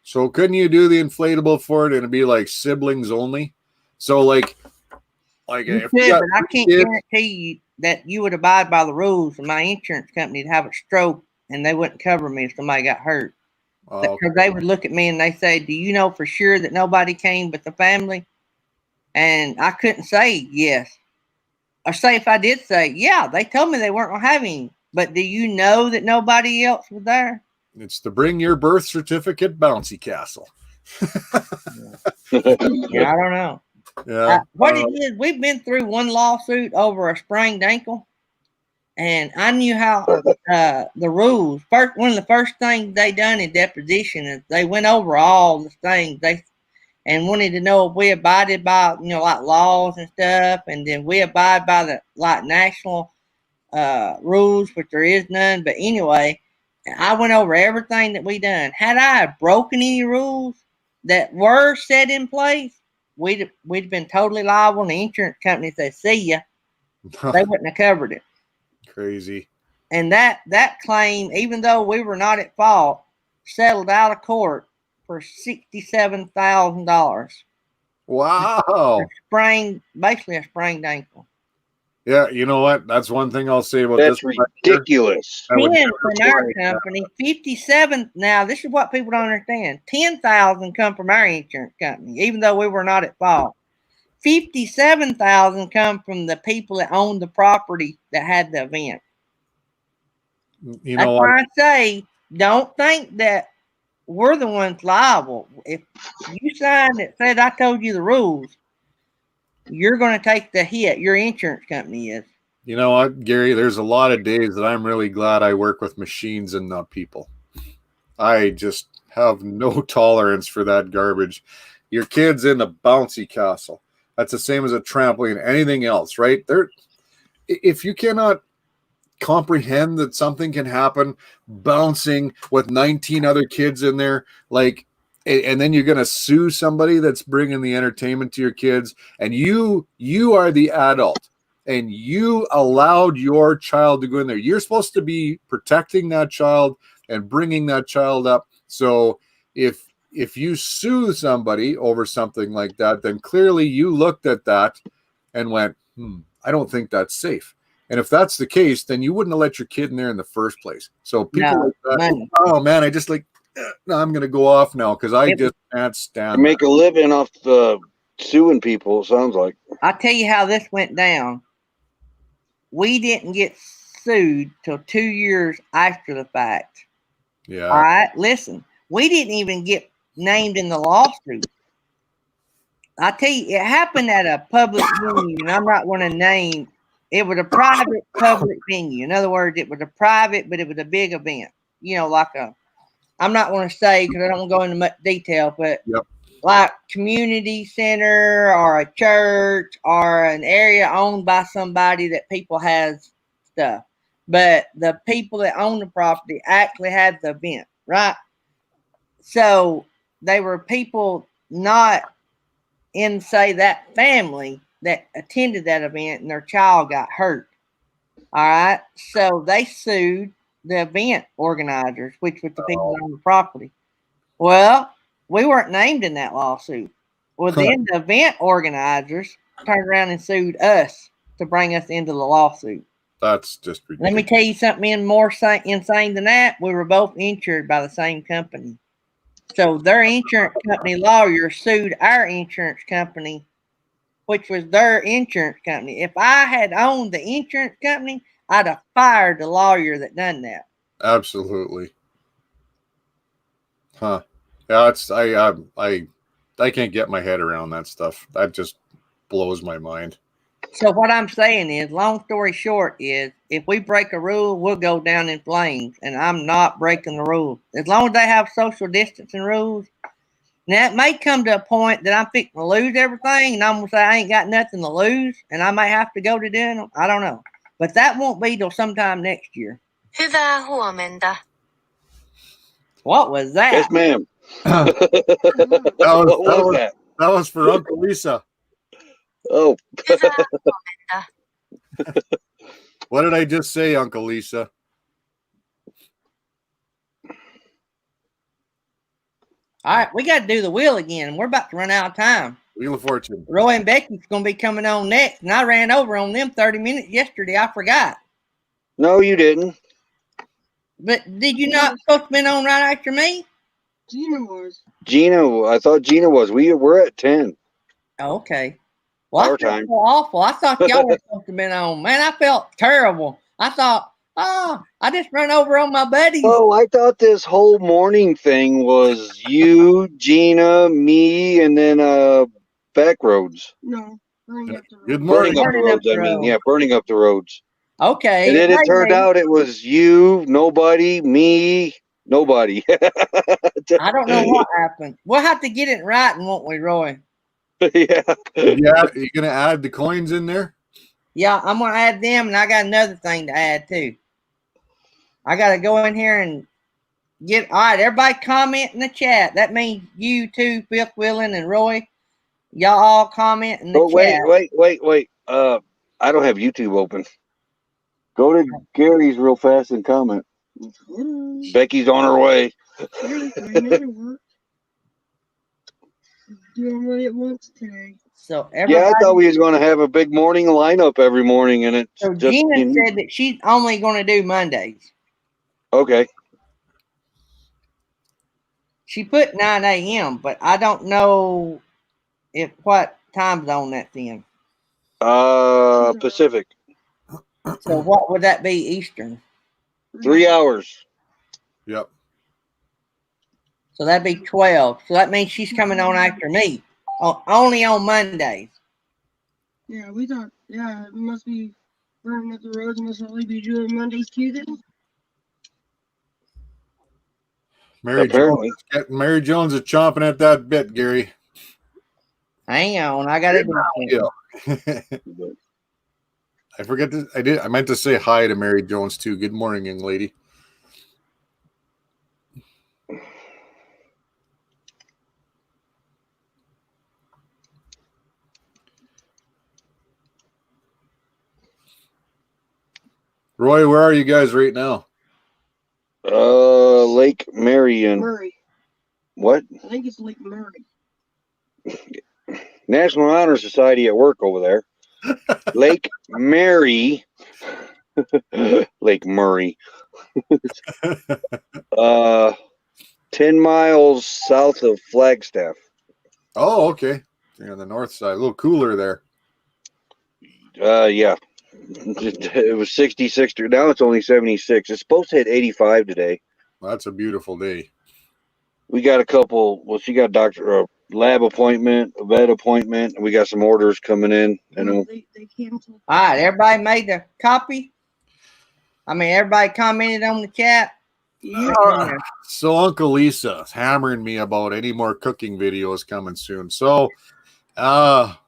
So couldn't you do the inflatable for it and it'd be like siblings only? So like you could, but I can't guarantee you. that you would abide by the rules for my insurance company to have a stroke and they wouldn't cover me if somebody got hurt. Oh, Because they would look at me and they say, do you know for sure that nobody came but the family? And I couldn't say yes. Or say if I did say, yeah, they told me they weren't going to have any. But do you know that nobody else was there? it's the bring your birth certificate bouncy castle. Yeah, I don't know. Yeah. What it is, we've been through one lawsuit over a sprained ankle. And I knew how the rules. First, one of the first things they done in deposition is they went over all the things and wanted to know if we abided by, like laws and stuff, and then we abide by the national rules, which there is none. But anyway, I went over everything that we done. Had I broken any rules that were set in place, we'd been totally liable. And the insurance company said, "See ya," they wouldn't have covered it. Crazy. And that claim, even though we were not at fault, settled out of court for $67,000. Wow. Basically a sprained ankle. Yeah, you know what? That's one thing I'll say about That's this. ridiculous. 10 from our company, 57. Now, this is what people don't understand. 10,000 come from our insurance company, even though we were not at fault. 57,000 come from the people that owned the property that had the event. You That's know why what? I say, don't think that we're the ones liable. If you signed that said I told you the rules, you're going to take the hit. Your insurance company is. You know what, Gary? There's a lot of days that I'm really glad I work with machines and not people. I just have no tolerance for that garbage. Your kid's in a bouncy castle. That's the same as a trampoline, anything else, right? If you cannot comprehend that something can happen bouncing with 19 other kids in there, and then you're going to sue somebody that's bringing the entertainment to your kids, and you are the adult and you allowed your child to go in there. You're supposed to be protecting that child and bringing that child up. So if you sue somebody over something like that, then clearly you looked at that and went, I don't think that's safe. And if that's the case, then you wouldn't have let your kid in there in the first place. So people like that, oh man, I just no, I'm going to go off now because I just can't stand to make a living off suing people, it sounds like. I'll tell you how this went down. We didn't get sued till 2 years after the fact. Yeah. All right, listen, we didn't even get named in the lawsuit. I tell you, it happened at a public venue, and I'm not going to name. It was a private public venue. In other words, it was a private, but it was a big event. I'm not going to say because I don't want to go into much detail, but like community center or a church or an area owned by somebody that people has stuff. But the people that own the property actually had the event, right? So they were people not in, say, that family that attended that event and their child got hurt. All right. So they sued the event organizers, which was the people on the property. Well, we weren't named in that lawsuit. Well, then the event organizers turned around and sued us to bring us into the lawsuit. That's just ridiculous. Let me tell you something even more insane than that. We were both insured by the same company. So their insurance company lawyer sued our insurance company, which was their insurance company. If I had owned the insurance company, I'd have fired the lawyer that done that. Absolutely. Huh. Yeah, I can't get my head around that stuff. That just blows my mind. So what I'm saying is, long story short is, if we break a rule, we'll go down in flames, and I'm not breaking the rules. As long as they have social distancing rules. Now, it may come to a point that I'm fixing to lose everything, and I'm going to say I ain't got nothing to lose, and I may have to go to doing them. I don't know. But that won't be till sometime next year. Hyvää huomenta. What was that? Yes, ma'am. That was for Uncle Lisa. Oh. Hyvää huomenta. What did I just say, Uncle Lisa? All right, we got to do the wheel again. We're about to run out of time. Wheel of Fortune. Roy and Becky's going to be coming on next, and I ran over on them 30 minutes yesterday. I forgot. No, you didn't. But did you not supposed to be on right after me? Gina was. Gina, I thought Gina was. We're at 10. Oh, okay. Well, Our I felt time. so awful. I thought y'all were supposed to be on. Man, I felt terrible. I thought, I just run over on my buddies. Oh, I thought this whole morning thing was you, Gina, me, and then Backroads. No. Burning up the road. Good morning. Burning up the Burning up roads. the I mean, road. yeah, burning up the roads. Okay. And then it might turned be. out it was you, nobody, me, nobody. I don't know what happened. We'll have to get it right, won't we, Roy? Yeah. Yeah, you gonna add the coins in there? Yeah, I'm gonna add them, and I got another thing to add too. I gotta go in here and get all right. Everybody comment in the chat. That means you too, Fifth Wheeling and Roy. Y'all all comment in the Oh, chat. wait. I don't have YouTube open. Go to Gary's real fast and comment. Becky's on her way. Doing what it wants today. So everybody. Yeah, I thought we was going to have a big morning lineup every morning, and it's So just Gina said that she's only going to do Mondays. okay. She put 9 a.m., but I don't know if what time zone that's in. Pacific. So what would that be Eastern? 3 hours. Yep. So that'd be 12. So that means she's coming on after me. Only on Mondays. Yeah, we thought, yeah, it must be burning up the roads. Must only be doing Mondays, Tuesdays. Mary Jones is chomping at that bit, Gary. Hang on, I got it. I forget this. I meant to say hi to Mary Jones too. Good morning, young lady. Roy, where are you guys right now? Lake Marion. Murray. What? I think it's Lake Murray. National Honor Society at work over there. Lake Mary. Lake Murray. 10 miles south of Flagstaff. Oh, okay. You're on the north side. A little cooler there. Yeah. It was 66. Now it's only 76. It's supposed to hit 85 today. Well, that's a beautiful day. We got a couple. Well, she got a lab appointment, a vet appointment, and we got some orders coming in. No, they canceled. All right, everybody made the copy. I mean, everybody commented on the chat. So Uncle Lisa's hammering me about any more cooking videos coming soon. So, got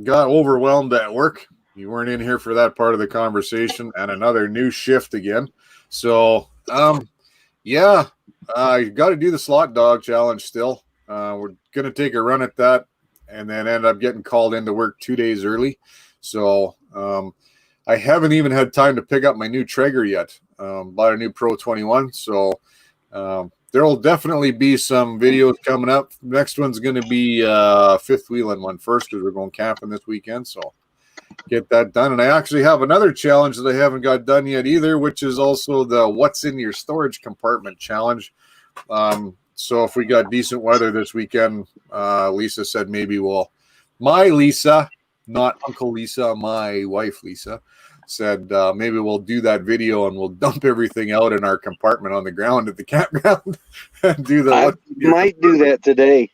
overwhelmed at work. You weren't in here for that part of the conversation, and another new shift again. So, yeah, you got to do the slot dog challenge still. We're gonna take a run at that, and then end up getting called into work 2 days early. So, I haven't even had time to pick up my new Traeger yet. Bought a new Pro 21, so there will definitely be some videos coming up. Next one's going to be Fifth Wheeling one first because we're going camping this weekend, so get that done. And I actually have another challenge that I haven't got done yet either, which is also the What's in Your Storage Compartment challenge. So if we got decent weather this weekend, Lisa said maybe my Lisa, not Uncle Lisa, my wife Lisa, said maybe we'll do that video and we'll dump everything out in our compartment on the ground at the campground and do the. I might do that today.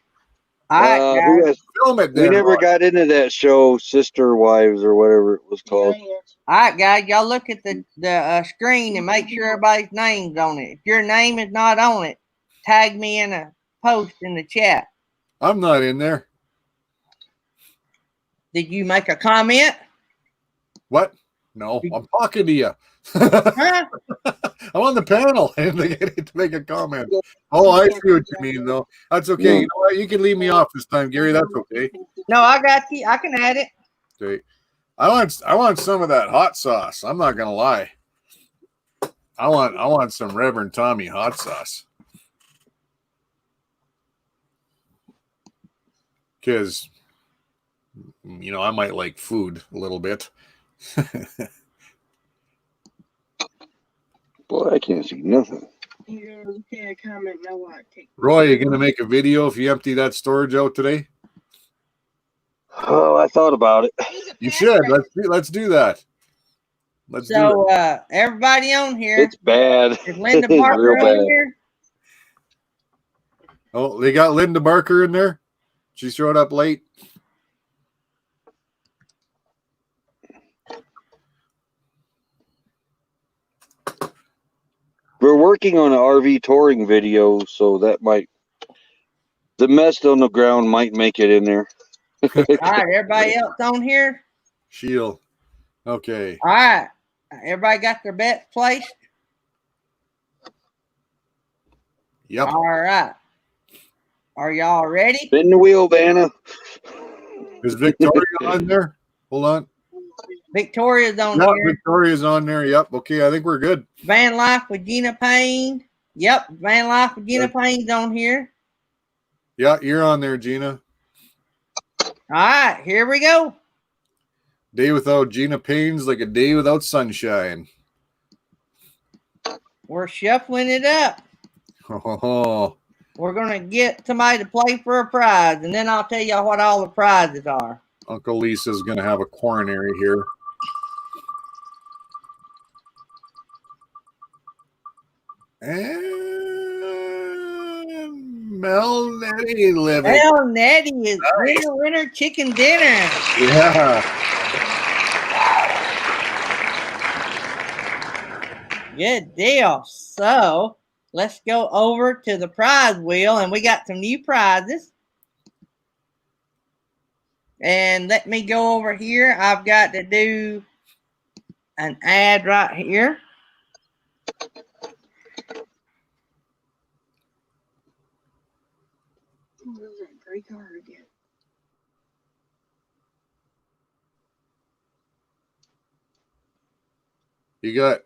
Film it. We never got into that show, Sister Wives or whatever it was called. All right, guys, y'all look at the screen and make sure everybody's name's on it. If your name is not on it, tag me in a post in the chat. I'm not in there. Did you make a comment? What? No, I'm talking to you. I'm on the panel. I didn't make a comment. Oh, I see what you mean, though. That's okay. You know what? You can leave me off this time, Gary. That's okay. No, I got you. I can add it. Okay. I want some of that hot sauce. I'm not gonna lie. I want some Reverend Tommy hot sauce. Because You know, I might like food a little bit. Boy, I can't see nothing. You go, okay, a comment, now what? Take Roy, you gonna make a video if you empty that storage out today? Oh, I thought about it. You should. Let's do that. Let's do it. So everybody on here. It's bad. Is Linda It's Parker real on bad. here? Oh, they got Linda Barker in there. She showed up late. We're working on an RV touring video, so that might, the mess on the ground might make it in there. All right, everybody else on here? Sheil. Okay. All right. Everybody got their bets placed? Yep. All right. Are y'all ready? Spin the wheel, Vanna. Is Victoria on there? Hold on. Victoria's on Yep, here. Victoria's on there. Yep. Okay, I think we're good. Van Life with Gina Payne. Yep, Van Life with Gina Payne's on here. Yeah, you're on there, Gina. All right, here we go. Day without Gina Payne's like a day without sunshine. We're shuffling it up. Oh, We're going to get somebody to play for a prize, and then I'll tell y'all what all the prizes are. Uncle Lisa's going to have a coronary here. And Mel Nettie living. Well, Nettie is winner chicken dinner. Yeah. Good deal. So let's go over to the prize wheel, and we got some new prizes. And let me go over here. I've got to do an ad right here. Who's that great card again? You got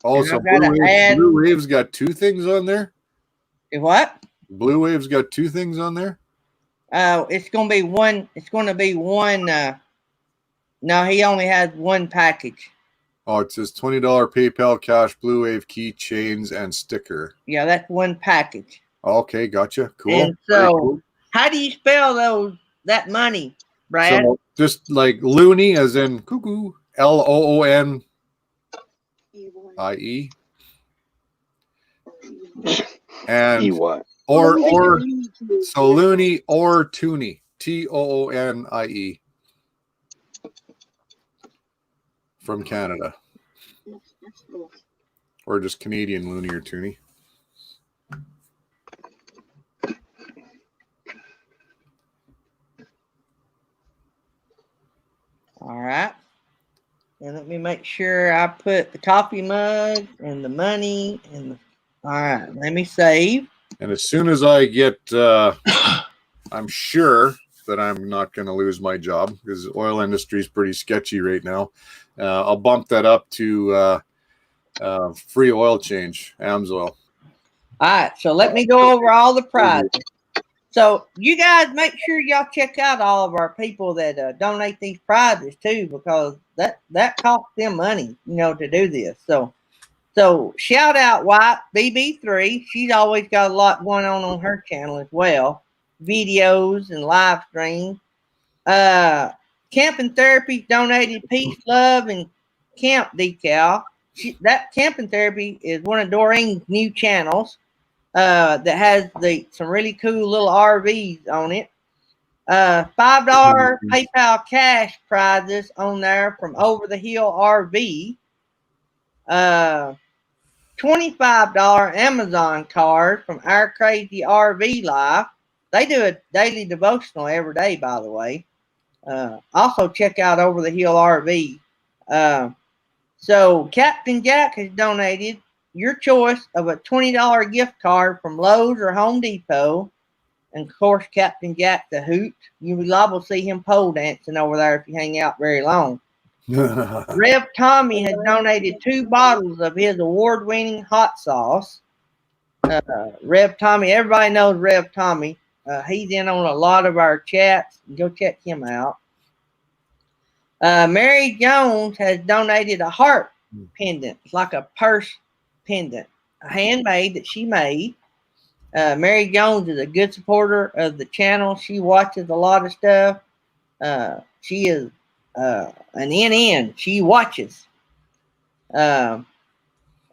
also And I've got to add- Blue Wave's got two things on there. What? Blue Wave's got two things on there. It's going to be one. It's going to be one. No, he only has one package. Oh, it says $20 PayPal cash, Blue Wave keychains, and sticker. Yeah, that's one package. Okay, gotcha. Cool. And Very so, cool. how do you spell that money, Brad? So just like loony, as in cuckoo, LOONIE. And EY. or so loony or toonie, TOONIE from Canada, or just Canadian loony or toonie. All right. And let me make sure I put the coffee mug and the money and the, all right, let me save. And as soon as I get, I'm sure that I'm not going to lose my job because the oil industry is pretty sketchy right now. I'll bump that up to free oil change, AMSOIL. All right, so let me go over all the prizes. So you guys make sure y'all check out all of our people that donate these prizes too, because that costs them money, to do this. So shout out White BB3. She's always got a lot going on her channel as well, videos and live streams. Camping Therapy donated Peace, Love, and Camp decal. That Camping Therapy is one of Doreen's new channels. That has some really cool little RVs on it. $5 PayPal cash prizes on there from Over the Hill RV. $25 Amazon card from Our Crazy RV Life. They do a daily devotional every day, by the way. Also check out Over the Hill RV. So Captain Jack has donated your choice of a $20 gift card from Lowe's or Home Depot. And of course, Captain Jack the Hoot. You will liable to see him pole dancing over there if you hang out very long. Rev Tommy has donated 2 bottles of his award-winning hot sauce. Rev Tommy, everybody knows Rev Tommy. He's in on a lot of our chats. Go check him out. Mary Jones has donated a heart pendant. It's like a purse pendant, handmade that she made. Mary Jones is a good supporter of the channel. She watches a lot of stuff. She is an NN. She watches. And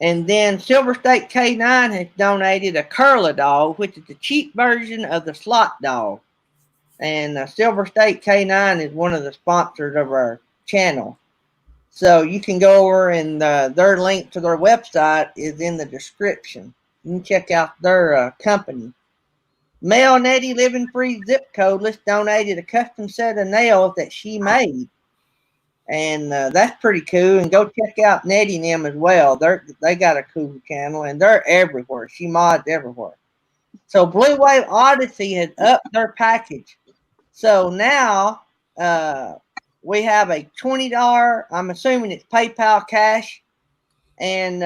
then Silver State K9 has donated a curler dog, which is the cheap version of the slot dog. And Silver State K9 is one of the sponsors of our channel. So you can go over and their link to their website is in the description. You can check out their company. Mel Nettie Living Free Zip Codeless donated a custom set of nails that she made. And that's pretty cool. And go check out Nettie and them as well. They got a cool channel, and they're everywhere. She mods everywhere. So Blue Wave Odyssey has upped their package. So now we have a $20, I'm assuming it's PayPal cash, and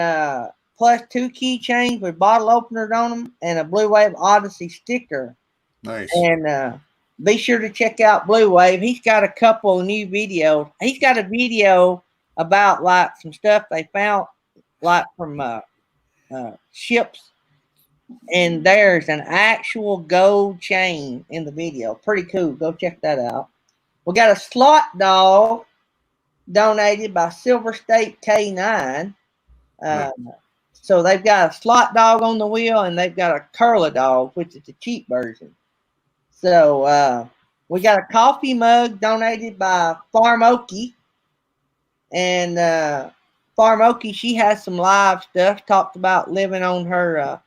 plus 2 keychains with bottle openers on them and a Blue Wave Odyssey sticker. Nice. And be sure to check out Blue Wave. He's got a couple of new videos. He's got a video about like some stuff they found like from ships. And there's an actual gold chain in the video. Pretty cool. Go check that out. We got a slot dog donated by Silver State K9. So they've got a slot dog on the wheel, and they've got a curler dog, which is the cheap version. So we got a coffee mug donated by Farm Okie. And Farm Okie, she has some live stuff. Talked about living on her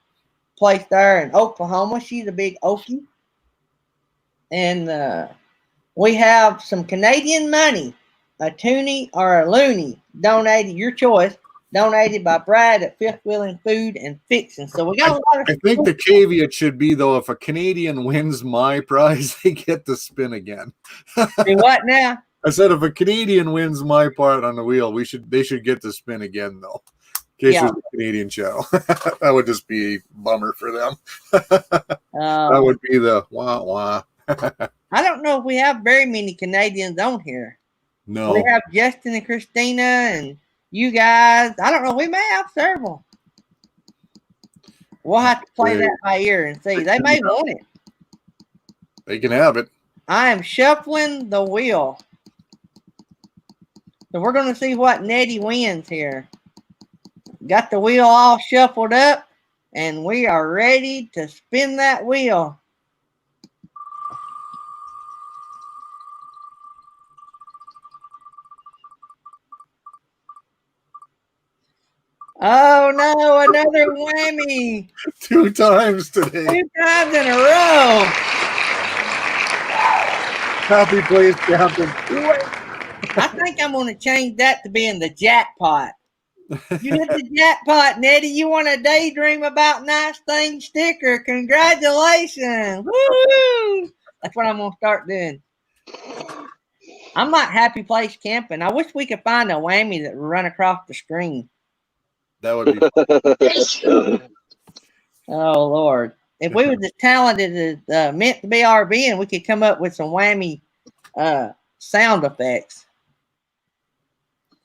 place there in Oklahoma. She's a big Okie. And we have some Canadian money, a toonie or a loony, donated, your choice, donated by Brad at Fifth Wheeling Food and Fixing. So we got a lot of. I think the caveat should be, though, if a Canadian wins my prize, they get to spin again. Do what now? I said if a Canadian wins my part on the wheel, they should get to spin again, though. In case there's a Canadian channel. That would just be a bummer for them. That would be the wah-wah. I don't know if we have very many Canadians on here. No. We have Justin and Christina and you guys. I don't know. We may have several. We'll have to play that by ear and see. They may want it. They can have it. I am shuffling the wheel. So we're going to see what Nettie wins here. Got the wheel all shuffled up, and we are ready to spin that wheel. Oh no, another whammy. 2 times today. 2 times in a row. Happy place, Captain. I think I'm going to change that to being the jackpot. You hit the jackpot, Nettie. You want a daydream about nice things sticker. Congratulations. Woo! That's what I'm going to start doing. I'm like Happy Place Camping. I wish we could find a whammy that would run across the screen. That would be fun. Oh, Lord. If we were as talented as Meant to Be RV, and we could come up with some whammy sound effects.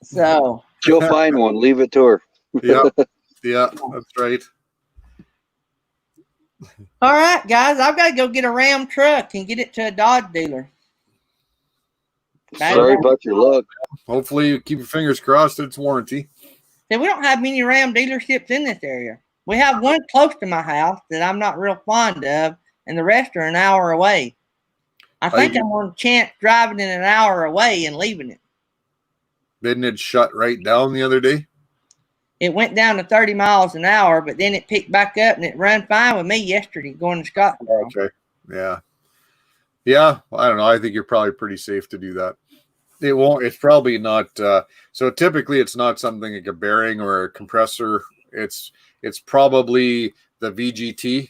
So she'll find one. Leave it to her. Yeah, that's right. All right, guys, I've got to go get a Ram truck and get it to a Dodge dealer. Sorry about your luck. Hopefully, you keep your fingers crossed it's warranty. See, we don't have many Ram dealerships in this area. We have one close to my house that I'm not real fond of, and the rest are an hour away. I think I'm on a chance driving it an hour away and leaving it. Didn't it shut right down the other day? It went down to 30 miles an hour, but then it picked back up, and it ran fine with me yesterday going to Scottsdale. Okay, yeah. Yeah, I don't know. I think you're probably pretty safe to do that. It won't. It's probably not. So typically, it's not something like a bearing or a compressor. It's probably the VGT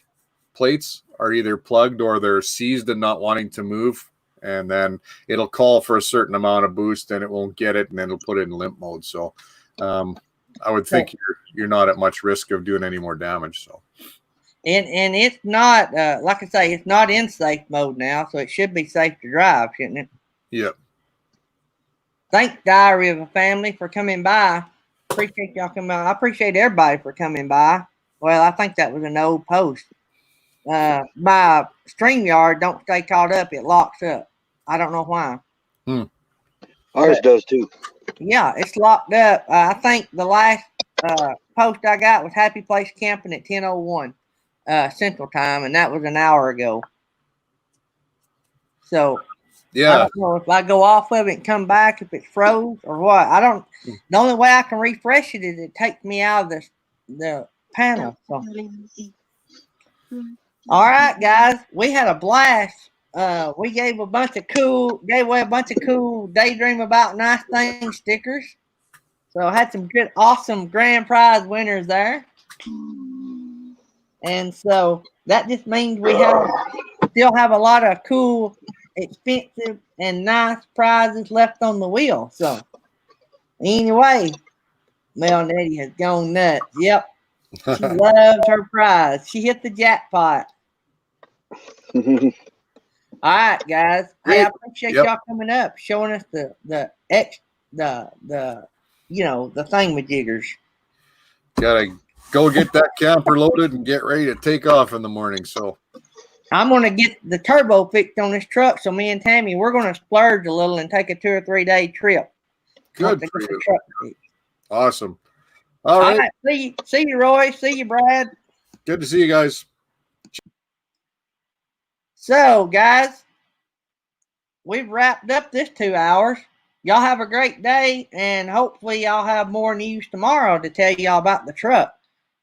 plates are either plugged or they're seized and not wanting to move, and then it'll call for a certain amount of boost, and it won't get it, and then it'll put it in limp mode. So I would think you're not at much risk of doing any more damage. So. And it's not like I say, it's not in safe mode now, so it should be safe to drive, shouldn't it? Yep. thank Diary of a Family for coming by. Appreciate y'all coming by. I appreciate everybody for coming by. Well, I think that was an old post. My StreamYard don't stay caught up. It locks up. I don't know why. Ours But, does too. yeah, it's locked up. I think the last post I got was Happy Place Camping at 10:01 Central Time, and that was an hour ago. So I Yeah. don't know if I go off of it and come back if it's froze or what. I don't. The only way I can refresh it is it takes me out of the panel. So. All right, guys, we had a blast. We gave away a bunch of cool Daydream About Nice Things stickers. So I had some good, awesome grand prize winners there. And so that just means we still have a lot of cool, expensive, and nice prizes left on the wheel. So anyway, Mel Nettie has gone nuts. Yep. She loves her prize. She hit the jackpot. All right, guys. Hey, I appreciate y'all coming up, showing us the thingamajiggers. Gotta go get that camper loaded and get ready to take off in the morning. So I'm gonna get the turbo fixed on this truck. So me and Tammy, we're gonna splurge a little and take a 2 or 3 day trip. good for you. Awesome. All right. See you, Roy. See you, Brad. Good to see you guys. So, guys, we've wrapped up this 2 hours. Y'all have a great day, and hopefully y'all have more news tomorrow to tell y'all about the truck.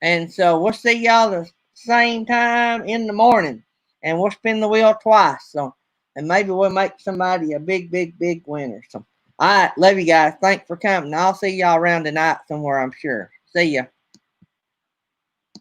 And so we'll see y'all the same time in the morning, and we'll spin the wheel twice. So, and maybe we'll make somebody a big, big, big winner. So, all right, love you guys. Thanks for coming. I'll see y'all around tonight somewhere, I'm sure. See ya.